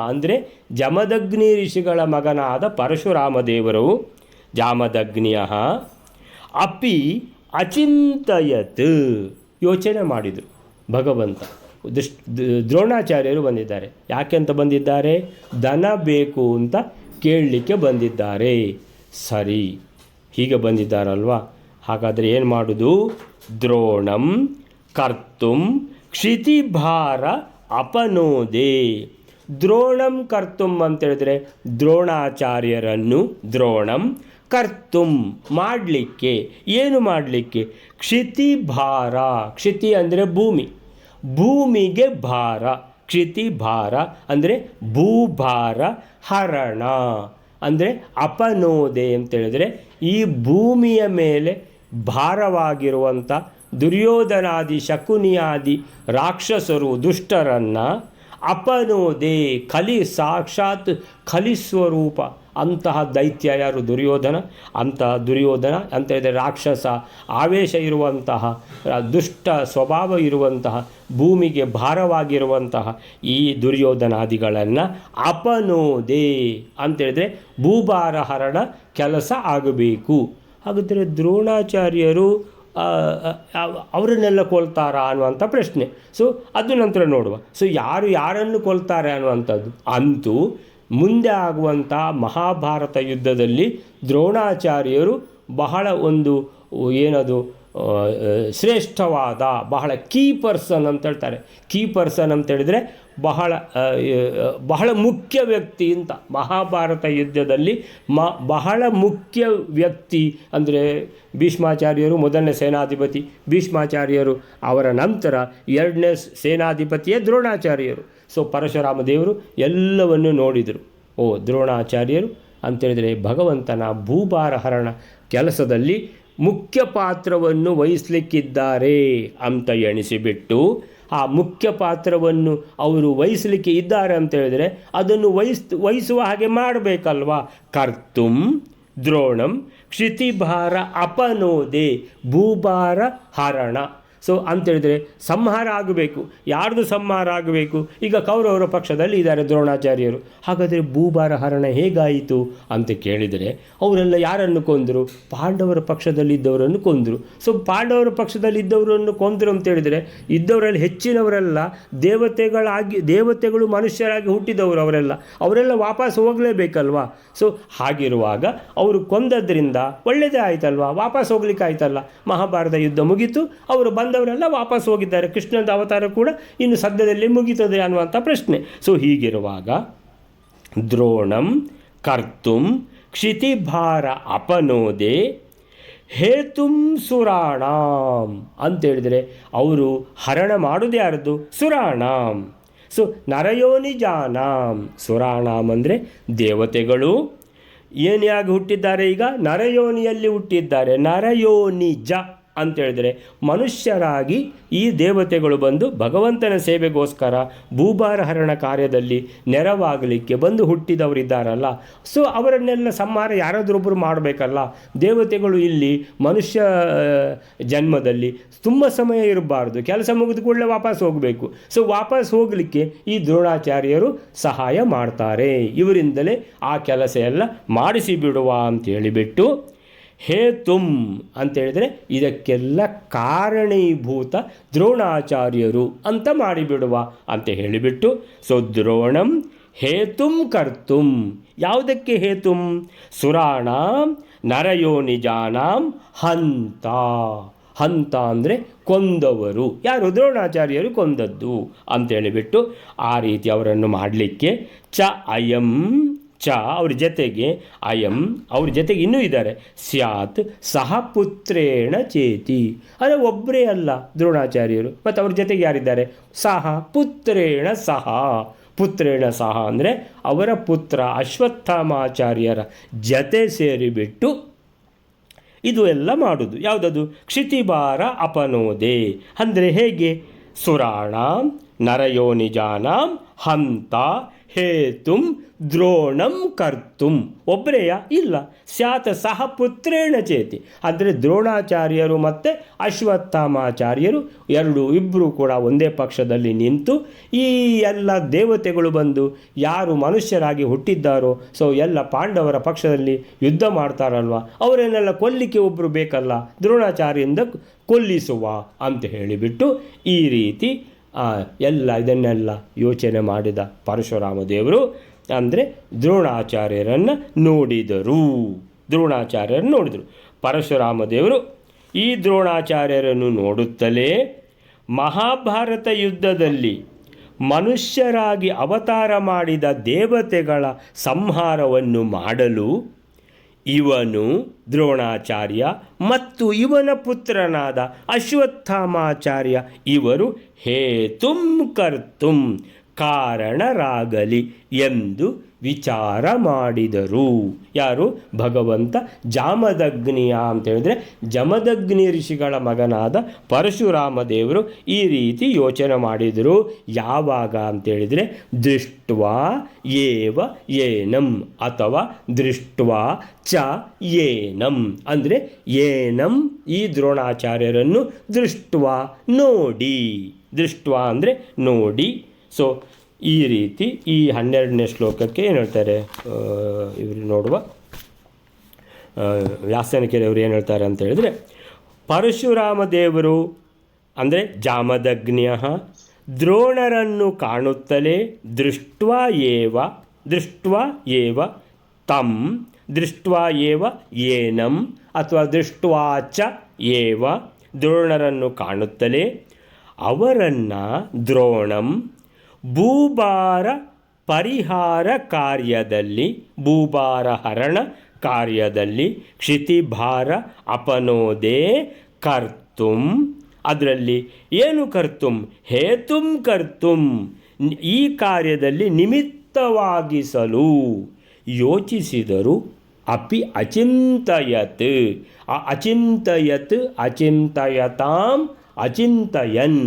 S1: ಅಂದರೆ ಜಮದಗ್ನಿ ಋಷಿಗಳ ಮಗನಾದ ಪರಶುರಾಮ ದೇವರು ಜಾಮದಗ್ನ್ಯ ಅಪಿ ಅಚಿಂತಯತ್ ಯೋಚನೆ ಮಾಡಿದರು. ಭಗವಂತ ದ್ರೋಣಾಚಾರ್ಯರು ಬಂದಿದ್ದಾರೆ. ಯಾಕೆಂತ ಬಂದಿದ್ದಾರೆ? ದನ ಬೇಕು ಅಂತ ಕೇಳಲಿಕ್ಕೆ ಬಂದಿದ್ದಾರೆ. ಸರಿ, ಹೀಗೆ ಬಂದಿದ್ದಾರಲ್ವಾ, ಹಾಗಾದರೆ ಏನು ಮಾಡೋದು? ದ್ರೋಣಂ ಕರ್ತುಂ ಕ್ಷಿತಿಭಾರ ಅಪನೋದೇ. ದ್ರೋಣಂ ಕರ್ತುಂ ಅಂತೇಳಿದರೆ ದ್ರೋಣಾಚಾರ್ಯರನ್ನು, ದ್ರೋಣಂ ಕರ್ತುಂ ಮಾಡಲಿಕ್ಕೆ, ಏನು ಮಾಡಲಿಕ್ಕೆ? ಕ್ಷಿತಿಭಾರ, ಕ್ಷಿತಿ ಅಂದರೆ ಭೂಮಿ, ಭೂಮಿಗೆ ಭಾರ, ಕ್ಷಿತಿಭಾರ ಅಂದರೆ ಭೂಭಾರ ಹರಣ ಅಂದರೆ ಅಪನೋದೆ ಅಂತೇಳಿದರೆ ಈ ಭೂಮಿಯ ಮೇಲೆ ಭಾರವಾಗಿರುವಂಥ ದುರ್ಯೋಧನಾದಿ ಶಕುನಿಯಾದಿ ರಾಕ್ಷಸರು ದುಷ್ಟರನ್ನು ಅಪನೋದೆ, ಸಾಕ್ಷಾತ್ ಕಲಿಸ್ವರೂಪ ಅಂತಹ ದೈತ್ಯ ಯಾರು? ದುರ್ಯೋಧನ. ಅಂತಹ ದುರ್ಯೋಧನ ಅಂತ ಹೇಳಿದರೆ ರಾಕ್ಷಸ ಆವೇಶ ಇರುವಂತಹ, ದುಷ್ಟ ಸ್ವಭಾವ ಇರುವಂತಹ, ಭೂಮಿಗೆ ಭಾರವಾಗಿರುವಂತಹ ಈ ದುರ್ಯೋಧನಾದಿಗಳನ್ನು ಅಪನೋದೆ ಅಂತೇಳಿದರೆ ಭೂಭಾರ ಹರಣ ಕೆಲಸ ಆಗಬೇಕು. ಹಾಗಾದರೆ ದ್ರೋಣಾಚಾರ್ಯರು ಅವರನ್ನೆಲ್ಲ ಕೊಲ್ತಾರಾ ಅನ್ನುವಂಥ ಪ್ರಶ್ನೆ. ಸೊ ಅದು ನಂತರ ನೋಡುವ. ಸೊ ಯಾರನ್ನು ಕೊಲ್ತಾರೆ ಅನ್ನುವಂಥದ್ದು ಅಂತೂ ಮುಂದೆ ಆಗುವಂಥ ಮಹಾಭಾರತ ಯುದ್ಧದಲ್ಲಿ ದ್ರೋಣಾಚಾರ್ಯರು ಬಹಳ ಒಂದು ಏನದು ಶ್ರೇಷ್ಠವಾದ ಬಹಳ ಕೀ ಪರ್ಸನ್ ಅಂತ ಹೇಳ್ತಾರೆ. ಕೀ ಪರ್ಸನ್ ಅಂತ ಹೇಳಿದರೆ ಬಹಳ ಮುಖ್ಯ ವ್ಯಕ್ತಿ ಅಂತ. ಮಹಾಭಾರತ ಯುದ್ಧದಲ್ಲಿ ಬಹಳ ಮುಖ್ಯ ವ್ಯಕ್ತಿ ಅಂದರೆ ಭೀಷ್ಮಾಚಾರ್ಯರು ಮೊದಲನೇ ಸೇನಾಧಿಪತಿ, ಭೀಷ್ಮಾಚಾರ್ಯರು ಅವರ ನಂತರ ಎರಡನೇ ಸೇನಾಧಿಪತಿಯೇ ದ್ರೋಣಾಚಾರ್ಯರು. ಸೊ ಪರಶುರಾಮ ದೇವರು ಎಲ್ಲವನ್ನು ನೋಡಿದರು. ದ್ರೋಣಾಚಾರ್ಯರು ಅಂತೇಳಿದರೆ ಭಗವಂತನ ಭೂಭಾರ ಹರಣ ಕೆಲಸದಲ್ಲಿ ಮುಖ್ಯ ಪಾತ್ರವನ್ನು ವಹಿಸಲಿಕ್ಕಿದ್ದಾರೆ ಅಂತ ಎಣಿಸಿಬಿಟ್ಟು ಆ ಮುಖ್ಯ ಪಾತ್ರವನ್ನು ಅವರು ವಹಿಸಲಿಕ್ಕೆ ಇದ್ದಾರೆ ಅಂತ ಹೇಳಿದರೆ ಅದನ್ನು ವಹಿಸುವ ಹಾಗೆ ಮಾಡಬೇಕಲ್ವಾ. ಕರ್ತುಂ ದ್ರೋಣಂ ಕ್ಷಿತಿಭಾರ ಅಪನೋದೆ ಭೂಭಾರ ಹರಣ. ಸೊ ಅಂತೇಳಿದರೆ ಸಂಹಾರ ಆಗಬೇಕು. ಯಾರ್ದು ಸಂಹಾರ ಆಗಬೇಕು? ಈಗ ಕೌರವರ ಪಕ್ಷದಲ್ಲಿ ಇದ್ದಾರೆ ದ್ರೋಣಾಚಾರ್ಯರು. ಹಾಗಾದರೆ ಭೂಭಾರ ಹರಣ ಹೇಗಾಯಿತು ಅಂತ ಕೇಳಿದರೆ ಅವರೆಲ್ಲ ಯಾರನ್ನು ಕೊಂದರು? ಪಾಂಡವರ ಪಕ್ಷದಲ್ಲಿದ್ದವರನ್ನು ಕೊಂದರು. ಸೊ ಪಾಂಡವರ ಪಕ್ಷದಲ್ಲಿದ್ದವರನ್ನು ಕೊಂದರು ಅಂತೇಳಿದರೆ ಇದ್ದವರಲ್ಲಿ ಹೆಚ್ಚಿನವರೆಲ್ಲ ದೇವತೆಗಳು ಮನುಷ್ಯರಾಗಿ ಹುಟ್ಟಿದವರು. ಅವರೆಲ್ಲ ವಾಪಸ್ ಹೋಗಲೇಬೇಕಲ್ವಾ. ಸೊ ಹಾಗಿರುವಾಗ ಅವರು ಕೊಂದದ್ರಿಂದ ಒಳ್ಳೆಯದೇ ಆಯ್ತಲ್ವಾ, ವಾಪಸ್ ಹೋಗ್ಲಿಕ್ಕೆ ಆಯ್ತಲ್ಲ. ಮಹಾಭಾರತ ಯುದ್ಧ ಮುಗೀತು, ಅವರು ಬಂದವರೆಲ್ಲ ವಾಪಸ್ ಹೋಗಿದ್ದಾರೆ. ಕೃಷ್ಣನ ಅವತಾರ ಕೂಡ ಇನ್ನು ಸದ್ಯದಲ್ಲಿ ಮುಗೀತದೆ ಅನ್ನುವಂಥ ಪ್ರಶ್ನೆ. ಸೊ ಹೀಗಿರುವಾಗ ದ್ರೋಣಂ ಕರ್ತುಂ ಕ್ಷಿತಿಭಾರ ಅಪನೋದೆ ಹೇತುಂ ಸುರಾಣಾಂ ಅಂತೇಳಿದರೆ ಅವರು ಹರಣ ಮಾಡೋದು ಯಾರದು? ಸುರಾಣಾಂ. ಸೊ ನರಯೋನಿಜಾನಾಂ. ಸುರಾಣಾಂ ಅಂದರೆ ದೇವತೆಗಳು ಏನಿಯಾಗಿ ಹುಟ್ಟಿದ್ದಾರೆ? ಈಗ ನರಯೋನಿಯಲ್ಲಿ ಹುಟ್ಟಿದ್ದಾರೆ. ನರಯೋನಿಜ ಅಂತೇಳಿದರೆ ಮನುಷ್ಯರಾಗಿ ಈ ದೇವತೆಗಳು ಬಂದು ಭಗವಂತನ ಸೇವೆಗೋಸ್ಕರ ಭೂಭಾರ ಹರಣ ಕಾರ್ಯದಲ್ಲಿ ನೆರವಾಗಲಿಕ್ಕೆ ಬಂದು ಹುಟ್ಟಿದವರಿದ್ದಾರಲ್ಲ. ಸೊ ಅವರನ್ನೆಲ್ಲ ಸಂಹಾರ ಯಾರಾದ್ರೊಬ್ಬರು ಮಾಡಬೇಕಲ್ಲ. ದೇವತೆಗಳು ಇಲ್ಲಿ ಮನುಷ್ಯ ಜನ್ಮದಲ್ಲಿ ತುಂಬ ಸಮಯ ಇರಬಾರ್ದು, ಕೆಲಸ ಮುಗಿದ ಕೂಡಲೇ ವಾಪಸ್ ಹೋಗಬೇಕು. ಸೊ ವಾಪಸ್ ಹೋಗಲಿಕ್ಕೆ ಈ ದ್ರೋಣಾಚಾರ್ಯರು ಸಹಾಯ ಮಾಡ್ತಾರೆ. ಇವರಿಂದಲೇ ಆ ಕೆಲಸ ಎಲ್ಲ ಮಾಡಿಸಿ ಬಿಡುವ ಅಂತ ಹೇಳಿಬಿಟ್ಟು ಹೇತುಂ ಅಂತೇಳಿದರೆ ಇದಕ್ಕೆಲ್ಲ ಕಾರಣೀಭೂತ ದ್ರೋಣಾಚಾರ್ಯರು ಅಂತ ಮಾಡಿಬಿಡುವ ಅಂತ ಹೇಳಿಬಿಟ್ಟು ಸೊ ದ್ರೋಣಂ ಹೇತುಂ ಕರ್ತುಂ. ಯಾವುದಕ್ಕೆ ಹೇತುಂ? ಸುರಾಣಾಂ ನರಯೋನಿಜಾನಾಂ ಹಂತ. ಹಂತ ಅಂದರೆ ಕೊಂದವರು. ಯಾರು? ದ್ರೋಣಾಚಾರ್ಯರು ಕೊಂದದ್ದು ಅಂತೇಳಿಬಿಟ್ಟು ಆ ರೀತಿ ಅವರನ್ನು ಮಾಡಲಿಕ್ಕೆ ಚ ಅಯಂ ಚ ಅವ್ರ ಜೊತೆಗೆ ಅಯಂ ಅವ್ರ ಜೊತೆಗೆ ಇನ್ನೂ ಇದ್ದಾರೆ ಸ್ಯಾತ್ ಸಹ ಪುತ್ರೇಣ ಚೇತಿ. ಅಂದರೆ ಒಬ್ಬರೇ ಅಲ್ಲ ದ್ರೋಣಾಚಾರ್ಯರು, ಮತ್ತು ಅವ್ರ ಜೊತೆಗೆ ಯಾರಿದ್ದಾರೆ? ಸಹ ಪುತ್ರೇಣ ಸಹ. ಪುತ್ರೇಣ ಸಹ ಅಂದರೆ ಅವರ ಪುತ್ರ ಅಶ್ವತ್ಥಾಮಾಚಾರ್ಯರ ಜೊತೆ ಸೇರಿಬಿಟ್ಟು ಇದು ಎಲ್ಲ ಮಾಡೋದು. ಯಾವುದದು? ಕ್ಷಿತಿಭಾರ ಅಪನೋದೆ ಅಂದರೆ ಹೇಗೆ? ಸುರಾಣಾಂ ನರಯೋನಿಜಾನಾಂ ಹಂತ ಹೇತುಂ ದ್ರೋಣಂ ಕರ್ತುಂ. ಒಬ್ಬರೇಯ? ಇಲ್ಲ. ಸ್ಯಾತ್ ಸಹ ಪುತ್ರೇಣ ಚೇತಿ ಅಂದರೆ ದ್ರೋಣಾಚಾರ್ಯರು ಮತ್ತು ಅಶ್ವತ್ಥಾಮಾಚಾರ್ಯರು ಇಬ್ಬರು ಕೂಡ ಒಂದೇ ಪಕ್ಷದಲ್ಲಿ ನಿಂತು ಈ ಎಲ್ಲ ದೇವತೆಗಳು ಬಂದು ಯಾರು ಮನುಷ್ಯರಾಗಿ ಹುಟ್ಟಿದ್ದಾರೋ ಸೊ ಎಲ್ಲ ಪಾಂಡವರ ಪಕ್ಷದಲ್ಲಿ ಯುದ್ಧ ಮಾಡ್ತಾರಲ್ವ, ಅವರನ್ನೆಲ್ಲ ಕೊಲ್ಲಿಕ್ಕೆ ಒಬ್ಬರು ಬೇಕಲ್ಲ, ದ್ರೋಣಾಚಾರ್ಯರಿಂದ ಕೊಲ್ಲಿಸುವ ಅಂತ ಹೇಳಿಬಿಟ್ಟು ಈ ರೀತಿ ಇದನ್ನೆಲ್ಲ ಯೋಚನೆ ಮಾಡಿದ ಪರಶುರಾಮ ದೇವರು ಅಂದರೆ ದ್ರೋಣಾಚಾರ್ಯರನ್ನು ನೋಡಿದರು. ಪರಶುರಾಮ ದೇವರು ಈ ದ್ರೋಣಾಚಾರ್ಯರನ್ನು ನೋಡುತ್ತಲೇ ಮಹಾಭಾರತ ಯುದ್ಧದಲ್ಲಿ ಮನುಷ್ಯರಾಗಿ ಅವತಾರ ಮಾಡಿದ ದೇವತೆಗಳ ಸಂಹಾರವನ್ನು ಮಾಡಲು ಇವನು ದ್ರೋಣಾಚಾರ್ಯ ಮತ್ತು ಇವನ ಪುತ್ರನಾದ ಅಶ್ವತ್ಥಾಮಾಚಾರ್ಯ ಇವರು ಹೇತುಂ ಕರ್ತುಂ ಕಾರಣರಾಗಲಿ ಎಂದು ವಿಚಾರ ಮಾಡಿದರು. ಯಾರು? ಭಗವಂತ ಜಾಮದಗ್ನಿಯ ಅಂತ ಹೇಳಿದ್ರೆ ಜಮದಗ್ನಿ ಋಷಿಗಳ ಮಗನಾದ ಪರಶುರಾಮ ದೇವರು ಈ ರೀತಿ ಯೋಚನೆ ಮಾಡಿದರು. ಯಾವಾಗ ಅಂತೇಳಿದರೆ ದೃಷ್ಟ್ವಾ ಏವ ಏನಂ ಅಥವಾ ದೃಷ್ಟ್ವಾ ಚ ಏನಂ ಅಂದರೆ ಏನಂ ಈ ದ್ರೋಣಾಚಾರ್ಯರನ್ನು ದೃಷ್ಟ್ವಾ ನೋಡಿ. ದೃಷ್ಟ್ವಾ ಅಂದರೆ ನೋಡಿ. ಸೊ ಈ ರೀತಿ ಈ 12ನೇ ಶ್ಲೋಕಕ್ಕೆ ಏನು ಹೇಳ್ತಾರೆ ಇವರು ನೋಡುವ ವ್ಯಾಸನಕೆರೆಯವರು ಏನು ಹೇಳ್ತಾರೆ ಅಂತ ಹೇಳಿದರೆ ಪರಶುರಾಮ ದೇವರು ಅಂದರೆ ಜಾಮದಗ್ನ್ಯ ದ್ರೋಣರನ್ನು ಕಾಣುತ್ತಲೇ ದೃಷ್ಟ್ವಾ ಏವ ತಂ ದೃಷ್ಟ್ವಾ ಏವ ಏನಂ ಅಥವಾ ದೃಷ್ಟ್ವಾ ಚ ಏವ ದ್ರೋಣರನ್ನು ಕಾಣುತ್ತಲೇ ಅವರನ್ನು ದ್ರೋಣಂ ಭೂಭಾರ ಪರಿಹಾರ ಕಾರ್ಯದಲ್ಲಿ ಭೂಭಾರ ಹರಣ ಕಾರ್ಯದಲ್ಲಿ ಕ್ಷಿತಿಭಾರ ಅಪನೋದೆ ಕರ್ತುಂ ಅದರಲ್ಲಿ ಏನು ಕರ್ತುಂ ಹೇತುಂ ಕರ್ತುಂ ಈ ಕಾರ್ಯದಲ್ಲಿ ನಿಮಿತ್ತವಾಗಿಸಲು ಯೋಚಿಸಿದರು ಅಪಿ ಅಚಿಂತಯತ್. ಅಚಿಂತಯತ್ ಅಚಿಂತಯತಾಂ ಅಚಿಂತಯನ್.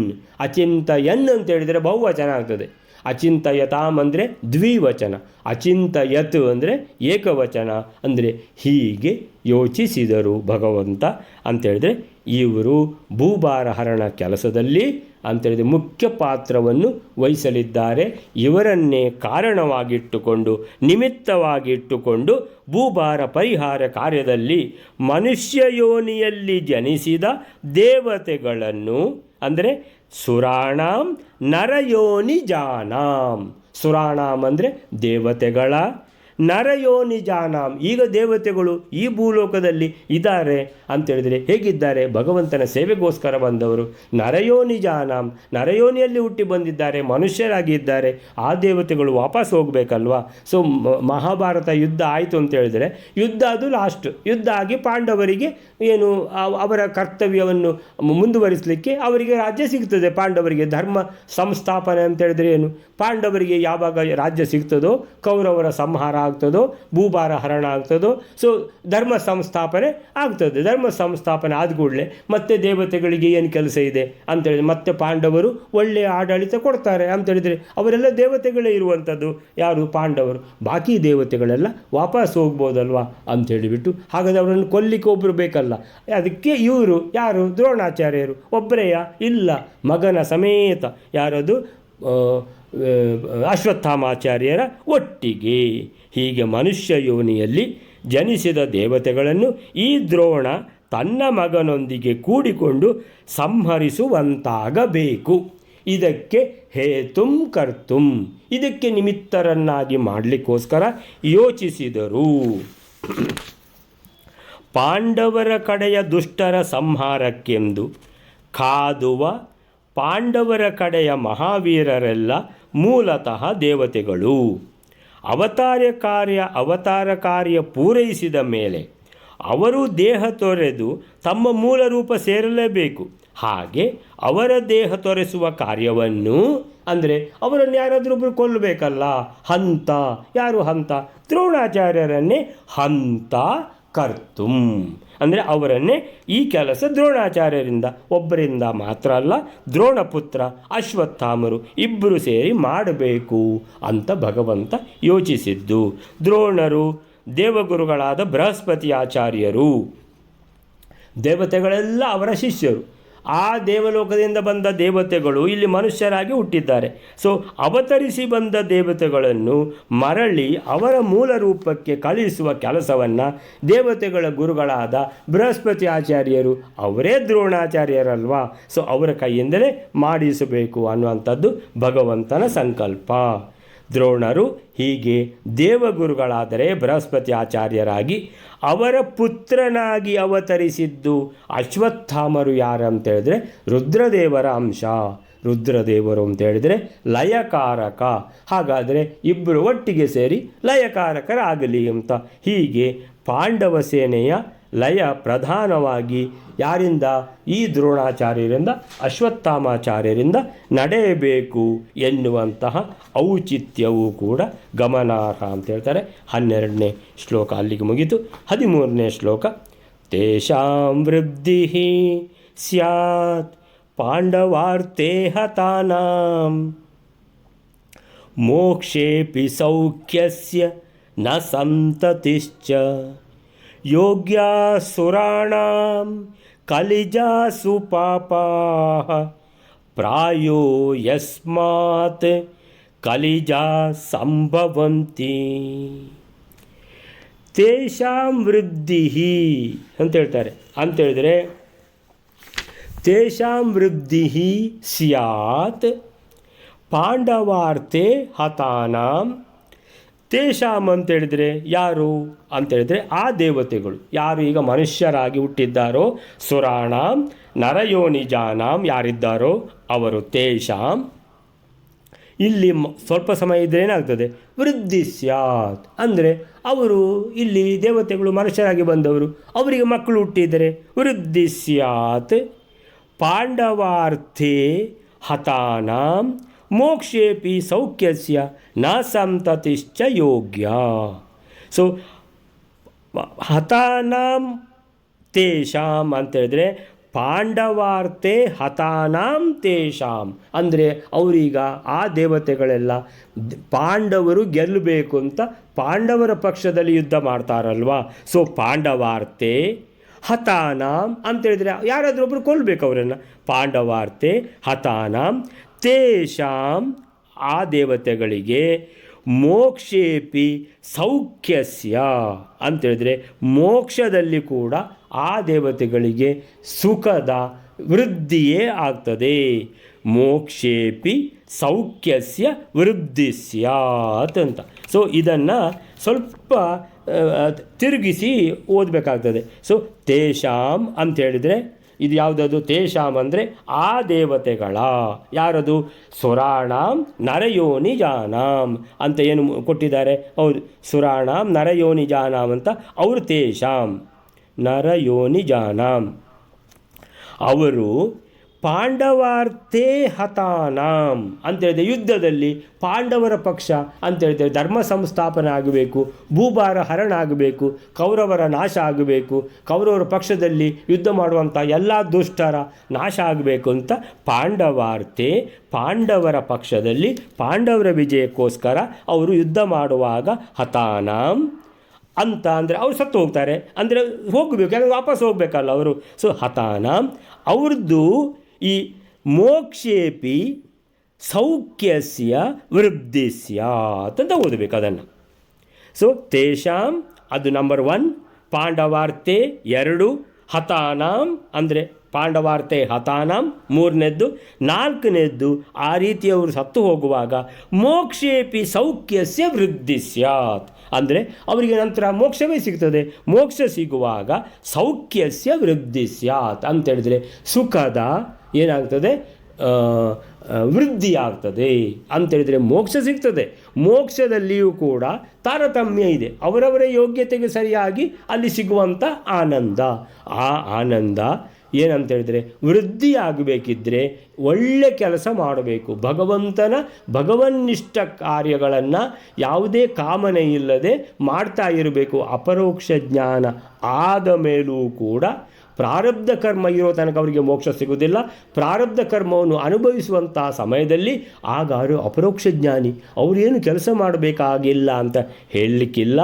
S1: ಅಚಿಂತಯನ್ ಅಂತ ಹೇಳಿದರೆ ಬಹುವಚನ ಆಗ್ತದೆ. ಅಚಿಂತಯತಾಂ ಅಂದರೆ ದ್ವಿವಚನ, ಅಚಿಂತಯತ್ ಅಂದರೆ ಏಕವಚನ. ಅಂದರೆ ಹೀಗೆ ಯೋಚಿಸಿದರು ಭಗವಂತ ಅಂತೇಳಿದರೆ ಇವರು ಭೂಭಾರ ಹರಣ ಕೆಲಸದಲ್ಲಿ ಅಂತೇಳಿದರೆ ಮುಖ್ಯ ಪಾತ್ರವನ್ನು ವಹಿಸಲಿದ್ದಾರೆ. ಇವರನ್ನೇ ಕಾರಣವಾಗಿಟ್ಟುಕೊಂಡು, ನಿಮಿತ್ತವಾಗಿಟ್ಟುಕೊಂಡು ಭೂಭಾರ ಪರಿಹಾರ ಕಾರ್ಯದಲ್ಲಿ ಮನುಷ್ಯ ಯೋನಿಯಲ್ಲಿ ಜನಿಸಿದ ದೇವತೆಗಳನ್ನು ಅಂದರೆ ಸುರಾಣಾಂ ನರಯೋನಿ ಜಾನಾಂ. ಸುರಾಣಾಂ ಅಂದರೆ ದೇವತೆಗಳ, ನರಯೋನಿ ಜಾನಾಂ ಈಗ ದೇವತೆಗಳು ಈ ಭೂಲೋಕದಲ್ಲಿ ಇದ್ದಾರೆ ಅಂತೇಳಿದರೆ ಹೇಗಿದ್ದಾರೆ? ಭಗವಂತನ ಸೇವೆಗೋಸ್ಕರ ಬಂದವರು. ನರಯೋನಿ ಜಾನಾಂ ನರಯೋನಿಯಲ್ಲಿ ಹುಟ್ಟಿ ಬಂದಿದ್ದಾರೆ, ಮನುಷ್ಯರಾಗಿದ್ದಾರೆ. ಆ ದೇವತೆಗಳು ವಾಪಸ್ ಹೋಗಬೇಕಲ್ವಾ? ಸೊ ಮಹಾಭಾರತ ಯುದ್ಧ ಆಯಿತು ಅಂತ ಹೇಳಿದರೆ ಯುದ್ಧ ಅದು ಲಾಸ್ಟ್. ಯುದ್ಧ ಆಗಿ ಪಾಂಡವರಿಗೆ ಏನು ಅವರ ಕರ್ತವ್ಯವನ್ನು ಮುಂದುವರಿಸಲಿಕ್ಕೆ ಅವರಿಗೆ ರಾಜ್ಯ ಸಿಗ್ತದೆ. ಪಾಂಡವರಿಗೆ ಧರ್ಮ ಸಂಸ್ಥಾಪನೆ ಅಂತ ಹೇಳಿದರೆ ಏನು? ಪಾಂಡವರಿಗೆ ಯಾವಾಗ ರಾಜ್ಯ ಸಿಗ್ತದೋ, ಕೌರವರ ಸಂಹಾರ ಆಗ್ತದೋ, ಭೂಭಾರ ಹರಣ ಆಗ್ತದೋ, ಸೊ ಧರ್ಮ ಸಂಸ್ಥಾಪನೆ ಆಗ್ತದೆ. ಧರ್ಮ ಸಂಸ್ಥಾಪನೆ ಆದ ಕೂಡಲೇ ಮತ್ತೆ ದೇವತೆಗಳಿಗೆ ಏನು ಕೆಲಸ ಇದೆ ಅಂತೇಳಿದರೆ ಮತ್ತೆ ಪಾಂಡವರು ಒಳ್ಳೆಯ ಆಡಳಿತ ಕೊಡ್ತಾರೆ ಅಂತೇಳಿದರೆ ಅವರೆಲ್ಲ ದೇವತೆಗಳೇ ಇರುವಂಥದ್ದು. ಯಾರು? ಪಾಂಡವರು. ಬಾಕಿ ದೇವತೆಗಳೆಲ್ಲ ವಾಪಸ್ ಹೋಗ್ಬೋದಲ್ವಾ ಅಂತೇಳಿಬಿಟ್ಟು, ಹಾಗಾದರೆ ಅವರನ್ನು ಕೊಲ್ಲಿಕ್ಕೆ ಒಬ್ಬರು ಬೇಕಲ್ಲ. ಅದಕ್ಕೆ ಇವರು ಯಾರು? ದ್ರೋಣಾಚಾರ್ಯರು. ಒಬ್ಬರೆಯ? ಇಲ್ಲ, ಮಗನ ಸಮೇತ. ಯಾರದು? ಅಶ್ವತ್ಥಾಮಾಚಾರ್ಯರ ಒಟ್ಟಿಗೆ. ಹೀಗೆ ಮನುಷ್ಯ ಯೋನಿಯಲ್ಲಿ ಜನಿಸಿದ ದೇವತೆಗಳನ್ನು ಈ ದ್ರೋಣ ತನ್ನ ಮಗನೊಂದಿಗೆ ಕೂಡಿಕೊಂಡು ಸಂಹರಿಸುವಂತಾಗಬೇಕು. ಇದಕ್ಕೆ ಹೇತುಂ ಕರ್ತುಂ, ಇದಕ್ಕೆ ನಿಮಿತ್ತರನ್ನಾಗಿ ಮಾಡಲಿಕ್ಕೋಸ್ಕರ ಯೋಚಿಸಿದರು. ಪಾಂಡವರ ಕಡೆಯ ದುಷ್ಟರ ಸಂಹಾರಕ್ಕೆಂದು ಕಾದುವ ಪಾಂಡವರ ಕಡೆಯ ಮಹಾವೀರರೆಲ್ಲ ಮೂಲತಃ ದೇವತೆಗಳು. ಅವತಾರ ಕಾರ್ಯ ಪೂರೈಸಿದ ಮೇಲೆ ಅವರು ದೇಹ ತೊರೆದು ತಮ್ಮ ಮೂಲ ರೂಪ ಸೇರಲೇಬೇಕು. ಹಾಗೆ ಅವರ ದೇಹ ತೊರೆಸುವ ಕಾರ್ಯವನ್ನು ಅಂದರೆ ಅವರನ್ನು ಯಾರಾದರೂ ಕೊಲ್ಲಬೇಕಲ್ಲ. ಹಂತ. ಯಾರು ಹಂತ? ದ್ರೋಣಾಚಾರ್ಯರನ್ನೇ ಹಂತ ಕರ್ತುಂ ಅಂದರೆ ಅವರನ್ನೇ ಈ ಕೆಲಸ ದ್ರೋಣಾಚಾರ್ಯರಿಂದ ಒಬ್ಬರಿಂದ ಮಾತ್ರ ಅಲ್ಲ, ದ್ರೋಣಪುತ್ರ ಅಶ್ವತ್ಥಾಮರು ಇಬ್ಬರು ಸೇರಿ ಮಾಡಬೇಕು ಅಂತ ಭಗವಂತ ಯೋಚಿಸಿದ್ದು. ದ್ರೋಣರು ದೇವಗುರುಗಳಾದ ಬೃಹಸ್ಪತಿ ಆಚಾರ್ಯರು, ದೇವತೆಗಳೆಲ್ಲ ಅವರ ಶಿಷ್ಯರು. ಆ ದೇವಲೋಕದಿಂದ ಬಂದ ದೇವತೆಗಳು ಇಲ್ಲಿ ಮನುಷ್ಯರಾಗಿ ಹುಟ್ಟಿದ್ದಾರೆ. ಸೊ ಅವತರಿಸಿ ಬಂದ ದೇವತೆಗಳನ್ನು ಮರಳಿ ಅವರ ಮೂಲ ರೂಪಕ್ಕೆ ಕಳಿಸುವ ಕೆಲಸವನ್ನು ದೇವತೆಗಳ ಗುರುಗಳಾದ ಬೃಹಸ್ಪತಿ ಆಚಾರ್ಯರು, ಅವರೇ ದ್ರೋಣಾಚಾರ್ಯರಲ್ವಾ, ಸೊ ಅವರ ಕೈಯಿಂದಲೇ ಮಾಡಿಸಬೇಕು ಅನ್ನುವಂಥದ್ದು ಭಗವಂತನ ಸಂಕಲ್ಪ. ದ್ರೋಣರು ಹೀಗೆ ದೇವಗುರುಗಳಾದರೆ ಬೃಹಸ್ಪತಿ ಆಚಾರ್ಯರಾಗಿ ಅವರ ಪುತ್ರನಾಗಿ ಅವತರಿಸಿದ್ದು ಅಶ್ವತ್ಥಾಮರು ಯಾರಂತೇಳಿದ್ರೆ ರುದ್ರದೇವರ ಅಂಶ. ರುದ್ರದೇವರು ಅಂತೇಳಿದರೆ ಲಯಕಾರಕ. ಹಾಗಾದರೆ ಇಬ್ಬರು ಒಟ್ಟಿಗೆ ಸೇರಿ ಲಯಕಾರಕರಾಗಲಿ ಅಂತ. ಹೀಗೆ ಪಾಂಡವ ಸೇನೆಯ ಲಯ ಪ್ರಧಾನವಾಗಿ ಯಾರಿಂದ? ಈ ದ್ರೋಣಾಚಾರ್ಯರಿಂದ, ಅಶ್ವತ್ಥಾಮಾಚಾರ್ಯರಿಂದ ನಡೆಯಬೇಕು ಎನ್ನುವಂತಹ ಔಚಿತ್ಯವೂ ಕೂಡ ಗಮನಾರ್ಹ ಅಂತ ಹೇಳ್ತಾರೆ. 12ನೇ ಶ್ಲೋಕ ಅಲ್ಲಿಗೆ ಮುಗಿತು. 13ನೇ ಶ್ಲೋಕ. ತೇಷಾಂ ವೃದ್ಧಿ ಸ್ಯಾತ್ ಪಾಂಡವಾರ್ತೆ ಹತಾನಾಂ ಮೋಕ್ಷೇಪಿ ಸೌಖ್ಯಸ್ಯ ನ ಸಂತತಿಶ್ಚ ಯೋಗ್ಯಾ ಸುರಾಣಾಂ ಕಲಿಜಾಸು ಪಾಪಾಃ ಪ್ರಾಯೋ ಯಸ್ಮಾತ್ ಕಲಿಜಾ ಸಂಭವಂತಿ. ತೇಷಾಂ ವೃದ್ಧಿ ಅಂತ ಹೇಳ್ತಾರೆ. ಅಂತೇಳಿದರೆ ತೇಷಾಂ ವೃದ್ಧಿ ಸ್ಯಾತ್ ಪಾಂಡವಾರ್ತೆ ಹತಾನಾಂ. ತೇಷಾಂ ಅಂತೇಳಿದರೆ ಯಾರು ಅಂತೇಳಿದರೆ ಆ ದೇವತೆಗಳು ಯಾರು ಈಗ ಮನುಷ್ಯರಾಗಿ ಹುಟ್ಟಿದ್ದಾರೋ, ಸುರಾಣಾಂ ನರಯೋನಿಜಾನಾಂ ಯಾರಿದ್ದಾರೋ ಅವರು. ತೇಷಾಂ ಇಲ್ಲಿ ಸ್ವಲ್ಪ ಸಮಯ ಇದ್ದರೆ ಏನಾಗ್ತದೆ? ವೃದ್ಧಿ ಸ್ಯಾತ್ ಅಂದರೆ ಅವರು ಇಲ್ಲಿ ದೇವತೆಗಳು ಮನುಷ್ಯರಾಗಿ ಬಂದವರು, ಅವರಿಗೆ ಮಕ್ಕಳು ಹುಟ್ಟಿದರೆ ವೃದ್ಧಿ ಸ್ಯಾತ್ ಪಾಂಡವಾರ್ಥೇ ಹತಾನಾಂ ಮೋಕ್ಷೇಪಿ ಸೌಖ್ಯಸ್ಯ ನ ಸಂತತಿಶ್ಚ ಯೋಗ್ಯ. ಸೊ ಹತಾನಾಂ ತೇಷಾಂ ಅಂತೇಳಿದ್ರೆ ಪಾಂಡವಾರ್ತೆ ಹತಾನಾಂ ತೇಷಾಂ ಅಂದರೆ ಅವರೀಗ ಆ ದೇವತೆಗಳೆಲ್ಲ ಪಾಂಡವರು ಗೆಲ್ಲಬೇಕು ಅಂತ ಪಾಂಡವರ ಪಕ್ಷದಲ್ಲಿ ಯುದ್ಧ ಮಾಡ್ತಾರಲ್ವಾ. ಸೊ ಪಾಂಡವಾರ್ತೆ ಹತಾನಾಂ ಅಂತೇಳಿದರೆ ಯಾರಾದರೂ ಒಬ್ಬರು ಕೊಲ್ಲಬೇಕು ಅವರನ್ನು. ಪಾಂಡವಾರ್ತೆ ಹತಾನಾಂ ತೇಷಾಂ ಆ ದೇವತೆಗಳಿಗೆ ಮೋಕ್ಷೇಪಿ ಸೌಖ್ಯಸ್ಯ ಅಂತೇಳಿದರೆ ಮೋಕ್ಷದಲ್ಲಿ ಕೂಡ ಆ ದೇವತೆಗಳಿಗೆ ಸುಖದ ವೃದ್ಧಿಯೇ ಆಗ್ತದೆ. ಮೋಕ್ಷೇಪಿ ಸೌಖ್ಯಸ್ಯ ವೃದ್ಧಿ ಸ್ಯಾತ್ ಅಂತ. ಸೊ ಇದನ್ನು ಸ್ವಲ್ಪ ತಿರುಗಿಸಿ ಓದಬೇಕಾಗ್ತದೆ. ಸೊ ತೇಷಾಂ ಅಂತ ಹೇಳಿದರೆ ಇದು ಯಾವುದದು? ತೇಷಾಂ ಅಂದರೆ ಆ ದೇವತೆಗಳ, ಯಾರದು? ಸುರಾಣಾಂ ನರಯೋನಿಜಾನಾಂ ಅಂತ ಏನು ಕೊಟ್ಟಿದ್ದಾರೆ, ಹೌದು, ಸುರಾಣಾಂ ನರಯೋನಿಜಾನಾಂ ಅಂತ ಅವರು ತೇಷಾಂ ನರಯೋನಿಜಾನಾಂ ಅವರು ಪಾಂಡವಾರ್ಥೇ ಹತಾನಾಂ ಅಂತೇಳಿದೆ. ಯುದ್ಧದಲ್ಲಿ ಪಾಂಡವರ ಪಕ್ಷ ಅಂತೇಳಿದರೆ ಧರ್ಮ ಸಂಸ್ಥಾಪನೆ ಆಗಬೇಕು, ಭೂಭಾರ ಹರಣ ಆಗಬೇಕು, ಕೌರವರ ನಾಶ ಆಗಬೇಕು, ಕೌರವರ ಪಕ್ಷದಲ್ಲಿ ಯುದ್ಧ ಮಾಡುವಂಥ ಎಲ್ಲ ದುಷ್ಟರ ನಾಶ ಆಗಬೇಕು ಅಂತ ಪಾಂಡವಾರ್ಥೇ ಪಾಂಡವರ ಪಕ್ಷದಲ್ಲಿ ಪಾಂಡವರ ವಿಜಯಕ್ಕೋಸ್ಕರ ಅವರು ಯುದ್ಧ ಮಾಡುವಾಗ ಹತಾನಾಂ ಅಂತ ಅಂದರೆ ಅವರು ಸತ್ತು ಹೋಗ್ತಾರೆ, ಅಂದರೆ ಹೋಗಬೇಕು, ಯಾಕಂದರೆ ವಾಪಸ್ ಹೋಗಬೇಕಲ್ಲ ಅವರು. ಸೊ ಹತಾನಾಂ ಅವ್ರದ್ದು ಈ ಮೋಕ್ಷೇಪಿ ಸೌಖ್ಯಸ್ಯ ವೃದ್ಧಿ ಸ್ಯಾತ್ ಅಂತ ಓದಬೇಕು ಅದನ್ನು. ಸೊ ತೇಷಾಂ ಅದು ನಂಬರ್ 1, ಪಾಂಡವಾರ್ತೆ 2, ಹತಾನಾಂ ಅಂದರೆ ಪಾಂಡವಾರ್ತೆ ಹತಾನಾಂ 3ನೇದ್ದು, 4ನೇದ್ದು ಆ ರೀತಿ ಅವರು ಸತ್ತು ಹೋಗುವಾಗ ಮೋಕ್ಷೇಪಿ ಸೌಖ್ಯಸ್ಯ ವೃದ್ಧಿ ಸ್ಯಾತ್ ಅಂದರೆ ಅವರಿಗೆ ನಂತರ ಮೋಕ್ಷವೇ ಸಿಗ್ತದೆ. ಮೋಕ್ಷ ಸಿಗುವಾಗ ಸೌಖ್ಯಸ್ಯ ವೃದ್ಧಿ ಸ್ಯಾತ್ ಅಂತೇಳಿದರೆ ಸುಖದ ಏನಾಗ್ತದೆ, ವೃದ್ಧಿ ಆಗ್ತದೆ ಅಂತೇಳಿದರೆ ಮೋಕ್ಷ ಸಿಗ್ತದೆ. ಮೋಕ್ಷದಲ್ಲಿಯೂ ಕೂಡ ತಾರತಮ್ಯ ಇದೆ, ಅವರವರ ಯೋಗ್ಯತೆಗೆ ಸರಿಯಾಗಿ ಅಲ್ಲಿ ಸಿಗುವಂಥ ಆನಂದ. ಆ ಆನಂದ ಏನಂತೇಳಿದರೆ ವೃದ್ಧಿ ಆಗಬೇಕಿದ್ದರೆ ಒಳ್ಳೆ ಕೆಲಸ ಮಾಡಬೇಕು, ಭಗವನ್ನಿಷ್ಠ ಕಾರ್ಯಗಳನ್ನು ಯಾವುದೇ ಕಾಮನೆ ಇಲ್ಲದೆ ಮಾಡ್ತಾ ಇರಬೇಕು. ಅಪರೋಕ್ಷ ಜ್ಞಾನ ಆದ ಮೇಲೂ ಕೂಡ ಪ್ರಾರಬ್ಧ ಕರ್ಮ ಇರೋ ತನಕ ಅವರಿಗೆ ಮೋಕ್ಷ ಸಿಗುವುದಿಲ್ಲ. ಪ್ರಾರಬ್ಧ ಕರ್ಮವನ್ನು ಅನುಭವಿಸುವಂಥ ಸಮಯದಲ್ಲಿ ಆಗ ಅವರು ಅಪರೋಕ್ಷ ಜ್ಞಾನಿ, ಅವರೇನು ಕೆಲಸ ಮಾಡಬೇಕಾಗಿಲ್ಲ ಅಂತ ಹೇಳಲಿಕ್ಕಿಲ್ಲ.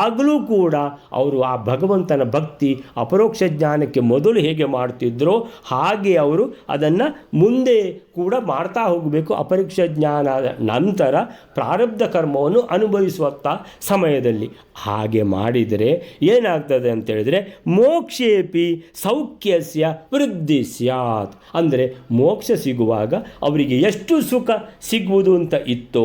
S1: ಆಗಲೂ ಕೂಡ ಅವರು ಆ ಭಗವಂತನ ಭಕ್ತಿ ಅಪರೋಕ್ಷ ಜ್ಞಾನಕ್ಕೆ ಮೊದಲು ಹೇಗೆ ಮಾಡ್ತಿದ್ರೋ ಹಾಗೆ ಅವರು ಅದನ್ನು ಮುಂದೆ ಕೂಡ ಮಾಡ್ತಾ ಹೋಗಬೇಕು. ಅಪರೋಕ್ಷ ಜ್ಞಾನ ನಂತರ ಪ್ರಾರಬ್ಧ ಕರ್ಮವನ್ನು ಅನುಭವಿಸುವಂಥ ಸಮಯದಲ್ಲಿ ಹಾಗೆ ಮಾಡಿದರೆ ಏನಾಗ್ತದೆ ಅಂತೇಳಿದರೆ ಮೋಕ್ಷೇಪಿ ಸೌಖ್ಯಸ್ಯ ವೃದ್ಧಿ ಸ್ಯಾತ್ ಅಂದರೆ ಮೋಕ್ಷ ಸಿಗುವಾಗ ಅವರಿಗೆ ಎಷ್ಟು ಸುಖ ಸಿಗುವುದು ಅಂತ ಇತ್ತೋ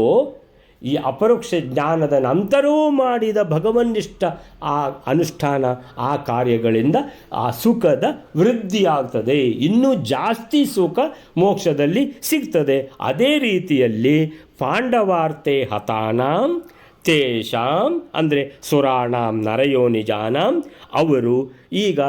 S1: ಈ ಅಪರೋಕ್ಷ ಜ್ಞಾನದ ನಂತರವೂ ಮಾಡಿದ ಭಗವನ್ನಿಷ್ಠ ಆ ಅನುಷ್ಠಾನ ಆ ಕಾರ್ಯಗಳಿಂದ ಆ ಸುಖದ ವೃದ್ಧಿಯಾಗ್ತದೆ, ಇನ್ನೂ ಜಾಸ್ತಿ ಸುಖ ಮೋಕ್ಷದಲ್ಲಿ ಸಿಗ್ತದೆ. ಅದೇ ರೀತಿಯಲ್ಲಿ ಪಾಂಡವಾರ್ತೆ ಹತಾನಾಂ ತೇಷಾಂ ಅಂದರೆ ಸುರಾಣಾಂ ನರಯೋನಿಜಾನಾಂ ಅವರು ಈಗ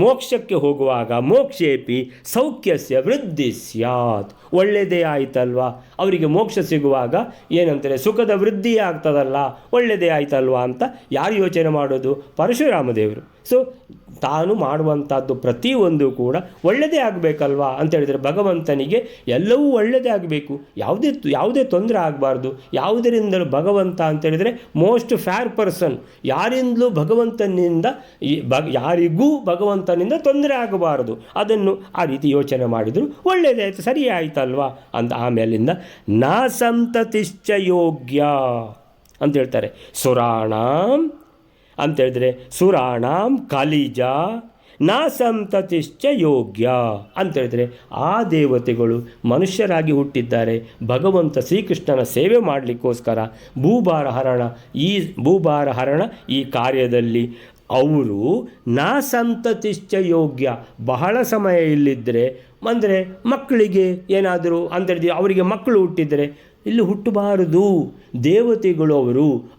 S1: ಮೋಕ್ಷಕ್ಕೆ ಹೋಗುವಾಗ ಮೋಕ್ಷೇಪಿ ಸೌಖ್ಯಸ್ಯ ವೃದ್ಧಿ ಸ್ಯಾತ್ ಒಳ್ಳೆಯದೇ ಆಯ್ತಲ್ವಾ, ಅವರಿಗೆ ಮೋಕ್ಷ ಸಿಗುವಾಗ ಏನಂತಾರೆ ಸುಖದ ವೃದ್ಧಿ ಆಗ್ತದಲ್ಲ, ಒಳ್ಳೆಯದೇ ಆಯ್ತಲ್ವಾ ಅಂತ ಯಾರು ಯೋಚನೆ ಮಾಡೋದು? ಪರಶುರಾಮ ದೇವರು. ಸೊ ತಾನು ಮಾಡುವಂಥದ್ದು ಪ್ರತಿಯೊಂದು ಕೂಡ ಒಳ್ಳೆಯದೇ ಆಗಬೇಕಲ್ವಾ ಅಂತೇಳಿದರೆ ಭಗವಂತನಿಗೆ ಎಲ್ಲವೂ ಒಳ್ಳೆಯದೇ ಆಗಬೇಕು, ಯಾವುದೇ ತೊಂದರೆ ಆಗಬಾರ್ದು. ಯಾವುದರಿಂದಲೂ ಭಗವಂತ ಅಂತೇಳಿದರೆ ಮೋಸ್ಟ್ ಫೇರ್ ಪರ್ಸನ್, ಯಾರಿಂದಲೂ ಭಗವಂತನಿಂದ ಯಾರಿಗೂ ಭಗವಂತನಿಂದ ತೊಂದರೆ ಆಗಬಾರದು. ಅದನ್ನು ಆ ರೀತಿ ಯೋಚನೆ ಮಾಡಿದರು, ಒಳ್ಳೆಯದೇ ಆಯಿತು, ಸರಿ ಆಯಿತಲ್ವಾ ಅಂತ. ಆಮೇಲಿಂದ ನಾ ಸಂತತಿಶ್ಚ ಯೋಗ್ಯ ಅಂತ ಹೇಳ್ತಾರೆ. ಸುರಾಣಾಂ ಅಂತೇಳಿದರೆ ಸುರಾಣಾಂ ಕಲಿಜ ನಾ ಸಂತತಿಶ್ಚ ಯೋಗ್ಯ ಅಂತೇಳಿದರೆ ಆ ದೇವತೆಗಳು ಮನುಷ್ಯರಾಗಿ ಹುಟ್ಟಿದ್ದಾರೆ, ಭಗವಂತ ಶ್ರೀಕೃಷ್ಣನ ಸೇವೆ ಮಾಡಲಿಕ್ಕೋಸ್ಕರ ಭೂಭಾರ ಹರಣ ಈ ಕಾರ್ಯದಲ್ಲಿ ಅವರು ನಾ ಸಂತತಿಶ್ಚ ಯೋಗ್ಯ ಬಹಳ ಸಮಯ ಇಲ್ಲಿದ್ದರೆ ಅಂದರೆ ಮಕ್ಕಳಿಗೆ ಏನಾದರೂ ಅಂತೇಳಿದ್ರೆ ಅವರಿಗೆ ಮಕ್ಕಳು ಹುಟ್ಟಿದರೆ ಇಲ್ಲಿ ಹುಟ್ಟಬಾರದು. ದೇವತೆಗಳು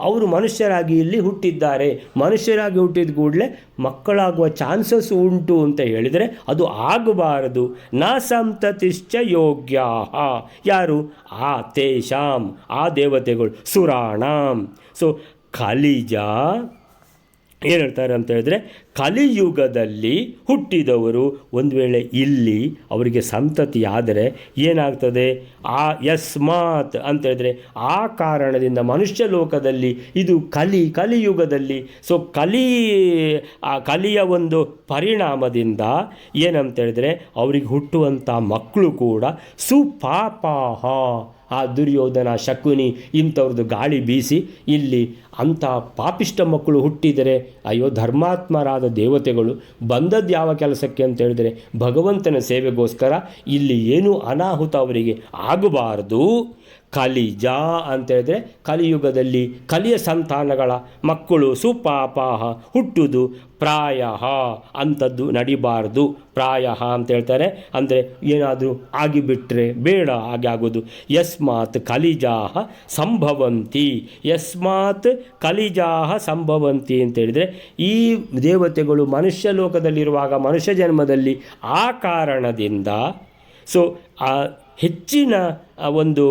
S1: ಅವರು ಮನುಷ್ಯರಾಗಿ ಇಲ್ಲಿ ಹುಟ್ಟಿದ್ದಾರೆ, ಮನುಷ್ಯರಾಗಿ ಹುಟ್ಟಿದ ಕೂಡಲೇ ಮಕ್ಕಳಾಗುವ ಚಾನ್ಸಸ್ ಉಂಟು ಅಂತ ಹೇಳಿದರೆ ಅದು ಆಗಬಾರದು. ನ ಸಂತತಿಶ್ಚ ಯೋಗ್ಯ ಯಾರು? ಆ ತೇಷಾಂ ಆ ದೇವತೆಗಳು ಸುರಾಣಾಂ. ಸೊ ಕಲಿಜ ಏನು ಹೇಳ್ತಾರೆ ಅಂತ ಹೇಳಿದ್ರೆ, ಕಲಿಯುಗದಲ್ಲಿ ಹುಟ್ಟಿದವರು ಒಂದು ವೇಳೆ ಇಲ್ಲಿ ಅವರಿಗೆ ಸಂತತಿ ಆದರೆ ಏನಾಗ್ತದೆ, ಆ ಯಸ್ಮಾತ್ ಅಂತ ಹೇಳಿದ್ರೆ ಆ ಕಾರಣದಿಂದ ಮನುಷ್ಯ ಲೋಕದಲ್ಲಿ ಇದು ಕಲಿಯುಗದಲ್ಲಿ. ಸೊ ಆ ಕಲಿಯ ಒಂದು ಪರಿಣಾಮದಿಂದ ಏನಂತ ಹೇಳಿದ್ರೆ ಅವರಿಗೆ ಹುಟ್ಟುವಂಥ ಮಕ್ಕಳು ಕೂಡ ಸುಪಾಪಾಹ, ಆ ದುರ್ಯೋಧನ, ಶಕುನಿ ಇಂಥವ್ರದ್ದು ಗಾಳಿ ಬೀಸಿ ಇಲ್ಲಿ ಅಂಥ ಪಾಪಿಷ್ಟ ಮಕ್ಕಳು ಹುಟ್ಟಿದರೆ, ಅಯ್ಯೋ ಧರ್ಮಾತ್ಮರಾದ ದೇವತೆಗಳು ಬಂದದ್ದು ಯಾವ ಕೆಲಸಕ್ಕೆ ಅಂತ ಹೇಳಿದರೆ ಭಗವಂತನ ಸೇವೆಗೋಸ್ಕರ. ಇಲ್ಲಿ ಏನೂ ಅನಾಹುತ ಅವರಿಗೆ ಆಗಬಾರ್ದು. ಕಲಿಜ ಅಂತ ಹೇಳಿದ್ರೆ ಕಲಿಯುಗದಲ್ಲಿ ಕಲಿಯ ಸಂತಾನಗಳ ಮಕ್ಕಳು ಸುಪಾಪಾಹ ಹುಟ್ಟುದು, ಪ್ರಾಯ ಅಂಥದ್ದು ನಡಿಬಾರ್ದು. ಪ್ರಾಯ ಅಂತ ಹೇಳ್ತಾರೆ ಅಂದರೆ ಏನಾದರೂ ಆಗಿಬಿಟ್ರೆ ಬೇಡ ಹಾಗೆ ಆಗೋದು. ಯಸ್ಮಾತ್ ಕಲಿಜಾಹ ಸಂಭವಂತಿ, ಯಸ್ಮಾತ್ ಕಲಿಜಾಹ ಸಂಭವಂತಿ ಅಂತ ಹೇಳಿದರೆ ಈ ದೇವತೆಗಳು ಮನುಷ್ಯ ಲೋಕದಲ್ಲಿರುವಾಗ ಮನುಷ್ಯ ಜನ್ಮದಲ್ಲಿ ಆ ಕಾರಣದಿಂದ ಸೊ ಆ ಹೆಚ್ಚಿನ ಒಂದು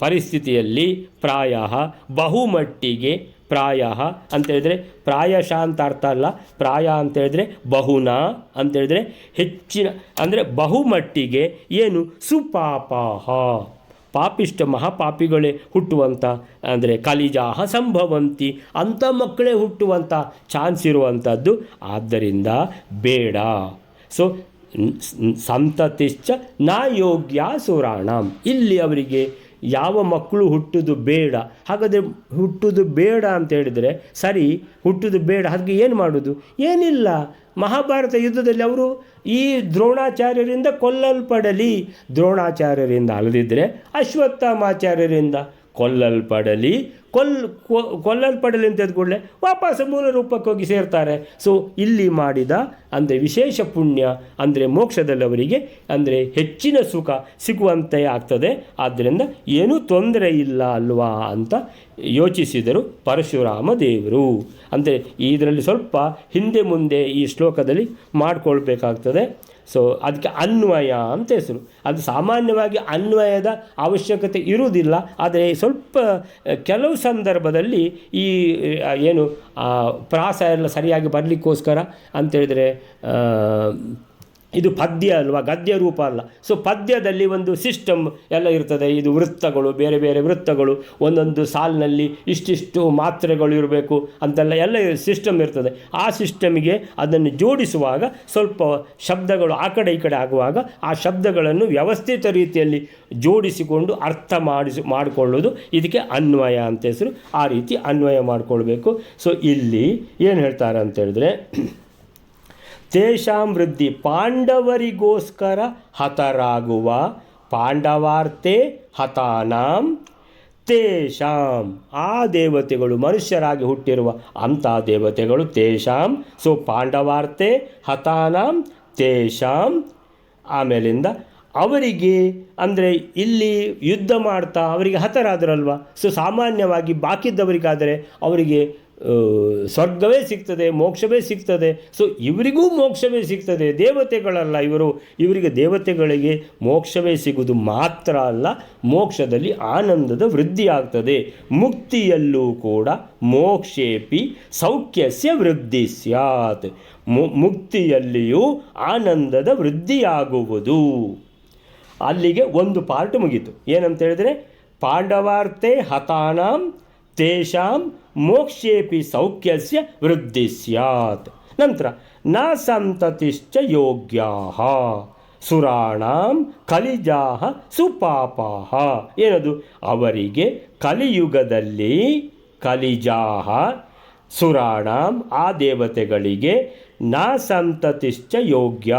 S1: ಪರಿಸ್ಥಿತಿಯಲ್ಲಿ ಪ್ರಾಯ ಬಹುಮಟ್ಟಿಗೆ, ಪ್ರಾಯ ಅಂತೇಳಿದರೆ ಪ್ರಾಯಶಃ ಅಂತ ಅರ್ಥ ಅಲ್ಲ, ಪ್ರಾಯ ಅಂತೇಳಿದರೆ ಬಹುನಾ ಅಂತೇಳಿದರೆ ಹೆಚ್ಚಿನ ಅಂದರೆ ಬಹುಮಟ್ಟಿಗೆ ಏನು ಸುಪಾಪಾಹ ಪಾಪಿಷ್ಟ ಮಹಾಪಾಪಿಗಳೇ ಹುಟ್ಟುವಂಥ ಅಂದರೆ ಕಲಿಜಾಹ ಸಂಭವಂತಿ ಅಂಥ ಮಕ್ಕಳೇ ಹುಟ್ಟುವಂಥ ಚಾನ್ಸ್ ಇರುವಂಥದ್ದು. ಆದ್ದರಿಂದ ಬೇಡ. ಸೊ ಸಂತತಿಶ್ಚ ನಾ ಯೋಗ್ಯ ಸುರಾಣಂ, ಇಲ್ಲಿ ಅವರಿಗೆ ಯಾವ ಮಕ್ಕಳು ಹುಟ್ಟುದು ಬೇಡ. ಹಾಗಾದರೆ ಹುಟ್ಟುದು ಬೇಡ ಅಂತ ಹೇಳಿದರೆ ಸರಿ, ಹುಟ್ಟುದು ಬೇಡ, ಹಾಗೆ ಏನು ಮಾಡೋದು? ಏನಿಲ್ಲ, ಮಹಾಭಾರತ ಯುದ್ಧದಲ್ಲಿ ಅವರು ಈ ದ್ರೋಣಾಚಾರ್ಯರಿಂದ ಕೊಲ್ಲಲ್ಪಡಲಿ, ದ್ರೋಣಾಚಾರ್ಯರಿಂದ ಅಲ್ಲದಿದ್ದರೆ ಅಶ್ವತ್ಥಾಮಾಚಾರ್ಯರಿಂದ ಕೊಲ್ಲಲ್ಪಡಲಿ ಅಂತ ಕೂಡಲೇ ವಾಪಸ್ ಮೂಲ ರೂಪಕ್ಕೆ ಹೋಗಿ ಸೇರ್ತಾರೆ. ಸೊ ಇಲ್ಲಿ ಮಾಡಿದ ಅಂದರೆ ವಿಶೇಷ ಪುಣ್ಯ ಅಂದರೆ ಮೋಕ್ಷದಲ್ಲಿ ಅವರಿಗೆ ಅಂದರೆ ಹೆಚ್ಚಿನ ಸುಖ ಸಿಗುವಂತೆ ಆಗ್ತದೆ. ಆದ್ದರಿಂದ ಏನೂ ತೊಂದರೆ ಇಲ್ಲ ಅಲ್ವಾ ಅಂತ ಯೋಚಿಸಿದರು ಪರಶುರಾಮ ದೇವರು. ಅಂದರೆ ಇದರಲ್ಲಿ ಸ್ವಲ್ಪ ಹಿಂದೆ ಮುಂದೆ ಈ ಶ್ಲೋಕದಲ್ಲಿ ಮಾಡಿಕೊಳ್ಬೇಕಾಗ್ತದೆ. ಸೊ ಅದಕ್ಕೆ ಅನ್ವಯ ಅಂತ ಹೆಸರು. ಅದು ಸಾಮಾನ್ಯವಾಗಿ ಅನ್ವಯದ ಅವಶ್ಯಕತೆ ಇರುವುದಿಲ್ಲ, ಆದರೆ ಸ್ವಲ್ಪ ಕೆಲವು ಸಂದರ್ಭದಲ್ಲಿ ಈ ಏನು ಪ್ರಾಸ ಎಲ್ಲ ಸರಿಯಾಗಿ ಬರಲಿಕ್ಕೋಸ್ಕರ ಅಂತೇಳಿದರೆ ಇದು ಪದ್ಯ ಅಲ್ವಾ, ಗದ್ಯ ರೂಪ ಅಲ್ಲ. ಸೊ ಪದ್ಯದಲ್ಲಿ ಒಂದು ಸಿಸ್ಟಮ್ ಎಲ್ಲ ಇರ್ತದೆ. ಇದು ವೃತ್ತಗಳು, ಬೇರೆ ಬೇರೆ ವೃತ್ತಗಳು, ಒಂದೊಂದು ಸಾಲಿನಲ್ಲಿ ಇಷ್ಟಿಷ್ಟು ಮಾತ್ರೆಗಳು ಇರಬೇಕು ಅಂತೆಲ್ಲ ಎಲ್ಲ ಸಿಸ್ಟಮ್ ಇರ್ತದೆ. ಆ ಸಿಸ್ಟಮಿಗೆ ಅದನ್ನು ಜೋಡಿಸುವಾಗ ಸ್ವಲ್ಪ ಶಬ್ದಗಳು ಆ ಕಡೆ ಈ ಕಡೆ ಆಗುವಾಗ ಆ ಶಬ್ದಗಳನ್ನು ವ್ಯವಸ್ಥಿತ ರೀತಿಯಲ್ಲಿ ಜೋಡಿಸಿಕೊಂಡು ಅರ್ಥ ಮಾಡಿಕೊಳ್ಳೋದು ಇದಕ್ಕೆ ಅನ್ವಯ ಅಂತ ಹೆಸರು. ಆ ರೀತಿ ಅನ್ವಯ ಮಾಡಿಕೊಳ್ಬೇಕು. ಸೊ ಇಲ್ಲಿ ಏನು ಹೇಳ್ತಾರೆ ಅಂತ ಹೇಳಿದ್ರೆ, ತೇಷಾಂ ವೃದ್ಧಿ ಪಾಂಡವರಿಗೋಸ್ಕರ ಹತರಾಗುವ ಪಾಂಡವಾರ್ತೆ ಹತಾನಾಂ ತೇಷಾಂ, ಆ ದೇವತೆಗಳು ಮನುಷ್ಯರಾಗಿ ಹುಟ್ಟಿರುವ ಅಂಥ ದೇವತೆಗಳು ತೇಷಾಂ. ಸೊ ಪಾಂಡವಾರ್ತೆ ಹತಾನಾಂ ತೇಷಾಂ, ಆಮೇಲಿಂದ ಅವರಿಗೆ ಅಂದರೆ ಇಲ್ಲಿ ಯುದ್ಧ ಮಾಡ್ತಾ ಅವರಿಗೆ ಹತರಾದರಲ್ವ. ಸೊ ಸಾಮಾನ್ಯವಾಗಿ ಬಾಕಿದ್ದವರಿಗಾದರೆ ಅವರಿಗೆ ಸ್ವರ್ಗವೇ ಸಿಗ್ತದೆ, ಮೋಕ್ಷವೇ ಸಿಗ್ತದೆ. ಸೊ ಇವರಿಗೂ ಮೋಕ್ಷವೇ ಸಿಗ್ತದೆ, ದೇವತೆಗಳಲ್ಲ ಇವರು. ಇವರಿಗೆ ದೇವತೆಗಳಿಗೆ ಮೋಕ್ಷವೇ ಸಿಗುವುದು ಮಾತ್ರ ಅಲ್ಲ, ಮೋಕ್ಷದಲ್ಲಿ ಆನಂದದ ವೃದ್ಧಿ ಆಗ್ತದೆ. ಮುಕ್ತಿಯಲ್ಲೂ ಕೂಡ ಮೋಕ್ಷೇಪಿ ಸೌಖ್ಯಸ್ಯ ವೃದ್ಧಿ ಸ್ಯಾತ್, ಮುಕ್ತಿಯಲ್ಲಿಯೂ ಆನಂದದ ವೃದ್ಧಿಯಾಗುವುದು. ಅಲ್ಲಿಗೆ ಒಂದು ಪಾರ್ಟ್ ಮುಗೀತು. ಏನಂತ ಹೇಳಿದರೆ ಪಾಂಡವಾರ್ತೆ ಹತಾನಾಂ ತೇಷಾಂ ಮೋಕ್ಷೇಪಿ ಸೌಖ್ಯಸ್ಯ ವೃದ್ಧಿ ಸ್ಯಾತ್. ನಂತರ ನ ಸಂತತಿಶ್ಚ ಯೋಗ್ಯಾಃ ಸುರಾಣಾಂ ಕಲಿಜಾಃ ಸುಪಾಪಾಃ. ಏನದು? ಅವರಿಗೆ ಕಲಿಯುಗದಲ್ಲಿ ಕಲಿಜಾಃ ಸುರಾಣಾಂ ಆ ದೇವತೆಗಳಿಗೆ ನ ಸಂತತಿಶ್ಚ ಯೋಗ್ಯ,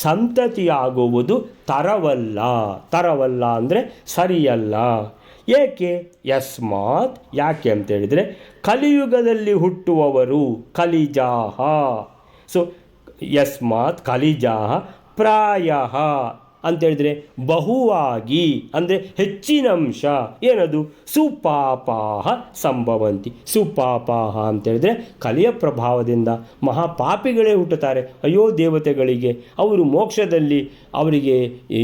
S1: ಸಂತತಿಯಾಗುವುದು ತರವಲ್ಲ ಅಂದರೆ ಸರಿಯಲ್ಲ. ಏಕೆ? ಯಸ್ಮಾತ್, ಯಾಕೆ ಅಂತ ಹೇಳಿದರೆ ಕಲಿಯುಗದಲ್ಲಿ ಹುಟ್ಟುವವರು ಕಲಿಜಾಹ. ಸೊ ಯಸ್ಮಾತ್ ಕಲಿಜಾಹ ಪ್ರಾಯ ಅಂತೇಳಿದರೆ ಬಹುವಾಗಿ ಅಂದರೆ ಹೆಚ್ಚಿನ ಅಂಶ ಏನದು ಸುಪಾಪಾಹ ಸಂಭವಂತಿ. ಸುಪಾಪಾಹ ಅಂತೇಳಿದರೆ ಕಲಿಯ ಪ್ರಭಾವದಿಂದ ಮಹಾಪಾಪಿಗಳೇ ಹುಟ್ಟುತ್ತಾರೆ. ಅಯ್ಯೋ ದೇವತೆಗಳಿಗೆ ಅವರು ಮೋಕ್ಷದಲ್ಲಿ ಅವರಿಗೆ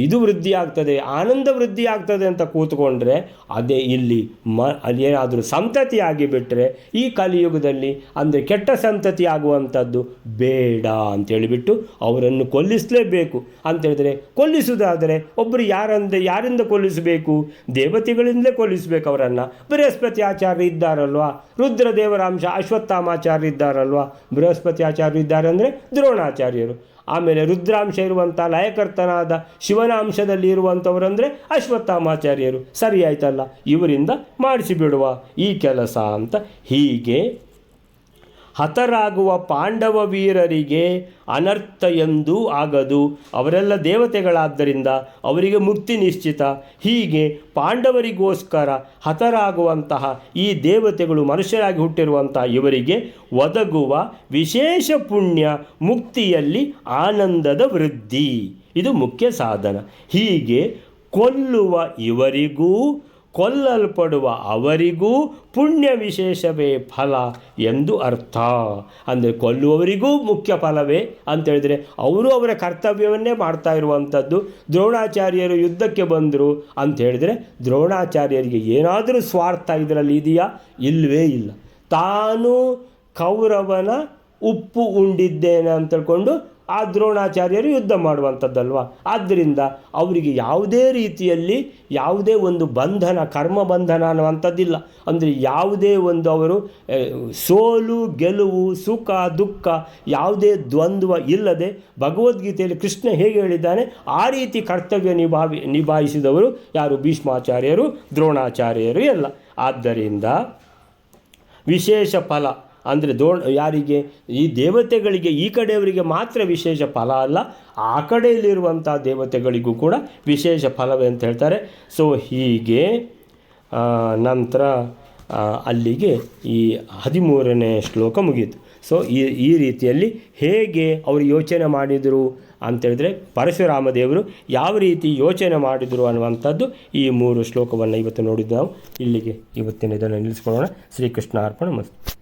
S1: ಇದು ವೃದ್ಧಿ ಆಗ್ತದೆ, ಆನಂದ ವೃದ್ಧಿ ಆಗ್ತದೆ ಅಂತ ಕೂತ್ಕೊಂಡ್ರೆ ಅದೇ ಇಲ್ಲಿ ಅಲ್ಲೇನಾದರೂ ಸಂತತಿ ಆಗಿಬಿಟ್ರೆ ಈ ಕಲಿಯುಗದಲ್ಲಿ ಅಂದರೆ ಕೆಟ್ಟ ಸಂತತಿ ಆಗುವಂಥದ್ದು ಬೇಡ ಅಂತೇಳಿಬಿಟ್ಟು ಅವರನ್ನು ಕೊಲ್ಲಿಸಲೇಬೇಕು. ಅಂತೇಳಿದರೆ ಕೊಲ್ಲಿಸುವುದಾದರೆ ಒಬ್ಬರು ಯಾರಿಂದ ಕೊಲ್ಲಿಸಬೇಕು? ದೇವತೆಗಳಿಂದಲೇ ಕೊಲ್ಲಿಸಬೇಕು ಅವರನ್ನು. ಬೃಹಸ್ಪತಿ ಆಚಾರ್ಯ ಇದ್ದಾರಲ್ವಾ, ರುದ್ರದೇವರಾಂಶ ಅಶ್ವತ್ಥಾಮಾಚಾರ್ಯ ಇದ್ದಾರಲ್ವಾ, ಬೃಹಸ್ಪತಿ ಆಚಾರ್ಯ ಇದ್ದಾರೆ ಅಂದರೆ ದ್ರೋಣಾಚಾರ್ಯರು. ಆಮೇಲೆ ರುದ್ರಾಂಶ ಇರುವಂಥ ಲಯಕರ್ತನಾದ ಶಿವನ ಅಂಶದಲ್ಲಿ ಇರುವಂಥವರಂದರೆ ಅಶ್ವತ್ಥಾಮಾಚಾರ್ಯರು. ಸರಿ ಆಯ್ತಲ್ಲ, ಇವರಿಂದ ಮಾಡಿಸಿಬಿಡುವ ಈ ಕೆಲಸ ಅಂತ. ಹೀಗೆ ಹತರಾಗುವ ಪಾಂಡವ ವೀರರಿಗೆ ಅನರ್ಥ ಎಂದೂ ಆಗದು. ಅವರೆಲ್ಲ ದೇವತೆಗಳಾದ್ದರಿಂದ ಅವರಿಗೆ ಮುಕ್ತಿ ನಿಶ್ಚಿತ. ಹೀಗೆ ಪಾಂಡವರಿಗೋಸ್ಕರ ಹತರಾಗುವಂತಹ ಈ ದೇವತೆಗಳು ಮನುಷ್ಯರಾಗಿ ಹುಟ್ಟಿರುವಂತಹ ಇವರಿಗೆ ಒದಗುವ ವಿಶೇಷ ಪುಣ್ಯ ಮುಕ್ತಿಯಲ್ಲಿ ಆನಂದದ ವೃದ್ಧಿ, ಇದು ಮುಖ್ಯ ಸಾಧನ. ಹೀಗೆ ಕೊಲ್ಲುವ ಇವರಿಗೂ ಕೊಲ್ಲಲ್ಪಡುವ ಅವರಿಗೂ ಪುಣ್ಯ ವಿಶೇಷವೇ ಫಲ ಎಂದು ಅರ್ಥ. ಅಂದರೆ ಕೊಲ್ಲುವವರಿಗೂ ಮುಖ್ಯ ಫಲವೇ ಅಂತೇಳಿದರೆ ಅವರು ಅವರ ಕರ್ತವ್ಯವನ್ನೇ ಮಾಡ್ತಾ ಇರುವಂಥದ್ದು. ದ್ರೋಣಾಚಾರ್ಯರು ಯುದ್ಧಕ್ಕೆ ಬಂದರು ಅಂಥೇಳಿದರೆ ದ್ರೋಣಾಚಾರ್ಯರಿಗೆ ಏನಾದರೂ ಸ್ವಾರ್ಥ ಇದರಲ್ಲಿ ಇದೆಯಾ? ಇಲ್ಲವೇ ಇಲ್ಲ. ತಾನು ಕೌರವನ ಉಪ್ಪು ಉಂಡಿದ್ದೇನೆ ಅಂತ ತಿಳ್ಕೊಂಡು ಆ ದ್ರೋಣಾಚಾರ್ಯರು ಯುದ್ಧ ಮಾಡುವಂಥದ್ದಲ್ವ. ಆದ್ದರಿಂದ ಅವರಿಗೆ ಯಾವುದೇ ರೀತಿಯಲ್ಲಿ ಯಾವುದೇ ಒಂದು ಬಂಧನ, ಕರ್ಮ ಬಂಧನ ಅನ್ನುವಂಥದ್ದಿಲ್ಲ. ಅಂದರೆ ಯಾವುದೇ ಒಂದು ಅವರು ಸೋಲು ಗೆಲುವು ಸುಖ ದುಃಖ ಯಾವುದೇ ದ್ವಂದ್ವ ಇಲ್ಲದೆ ಭಗವದ್ಗೀತೆಯಲ್ಲಿ ಕೃಷ್ಣ ಹೇಗೆ ಹೇಳಿದ್ದಾನೆ ಆ ರೀತಿ ಕರ್ತವ್ಯ ನಿಭಾಯಿಸಿದವರು ಯಾರು? ಭೀಷ್ಮಾಚಾರ್ಯರು, ದ್ರೋಣಾಚಾರ್ಯರು ಎಲ್ಲ. ಆದ್ದರಿಂದ ವಿಶೇಷ ಫಲ ಅಂದರೆ ಯಾರಿಗೆ? ಈ ದೇವತೆಗಳಿಗೆ, ಈ ಕಡೆಯವರಿಗೆ ಮಾತ್ರ ವಿಶೇಷ ಫಲ ಅಲ್ಲ, ಆ ಕಡೆಯಲ್ಲಿರುವಂಥ ದೇವತೆಗಳಿಗೂ ಕೂಡ ವಿಶೇಷ ಫಲವೇ ಅಂತ ಹೇಳ್ತಾರೆ. ಸೊ ಹೀಗೆ ನಂತರ ಅಲ್ಲಿಗೆ ಈ 13ನೇ ಶ್ಲೋಕ ಮುಗೀತು. ಸೊ ಈ ರೀತಿಯಲ್ಲಿ ಹೇಗೆ ಅವರು ಯೋಚನೆ ಮಾಡಿದರು ಅಂತೇಳಿದ್ರೆ ಪರಶುರಾಮ ದೇವರು ಯಾವ ರೀತಿ ಯೋಚನೆ ಮಾಡಿದರು ಅನ್ನುವಂಥದ್ದು ಈ 3 ಶ್ಲೋಕವನ್ನು ಇವತ್ತು ನೋಡಿದ್ದು ನಾವು. ಇಲ್ಲಿಗೆ ಇವತ್ತಿನ ಇದನ್ನು ನಿಲ್ಲಿಸ್ಕೊಳ್ಳೋಣ. ಶ್ರೀಕೃಷ್ಣ ಅರ್ಪಣ ಮಸ್ತು.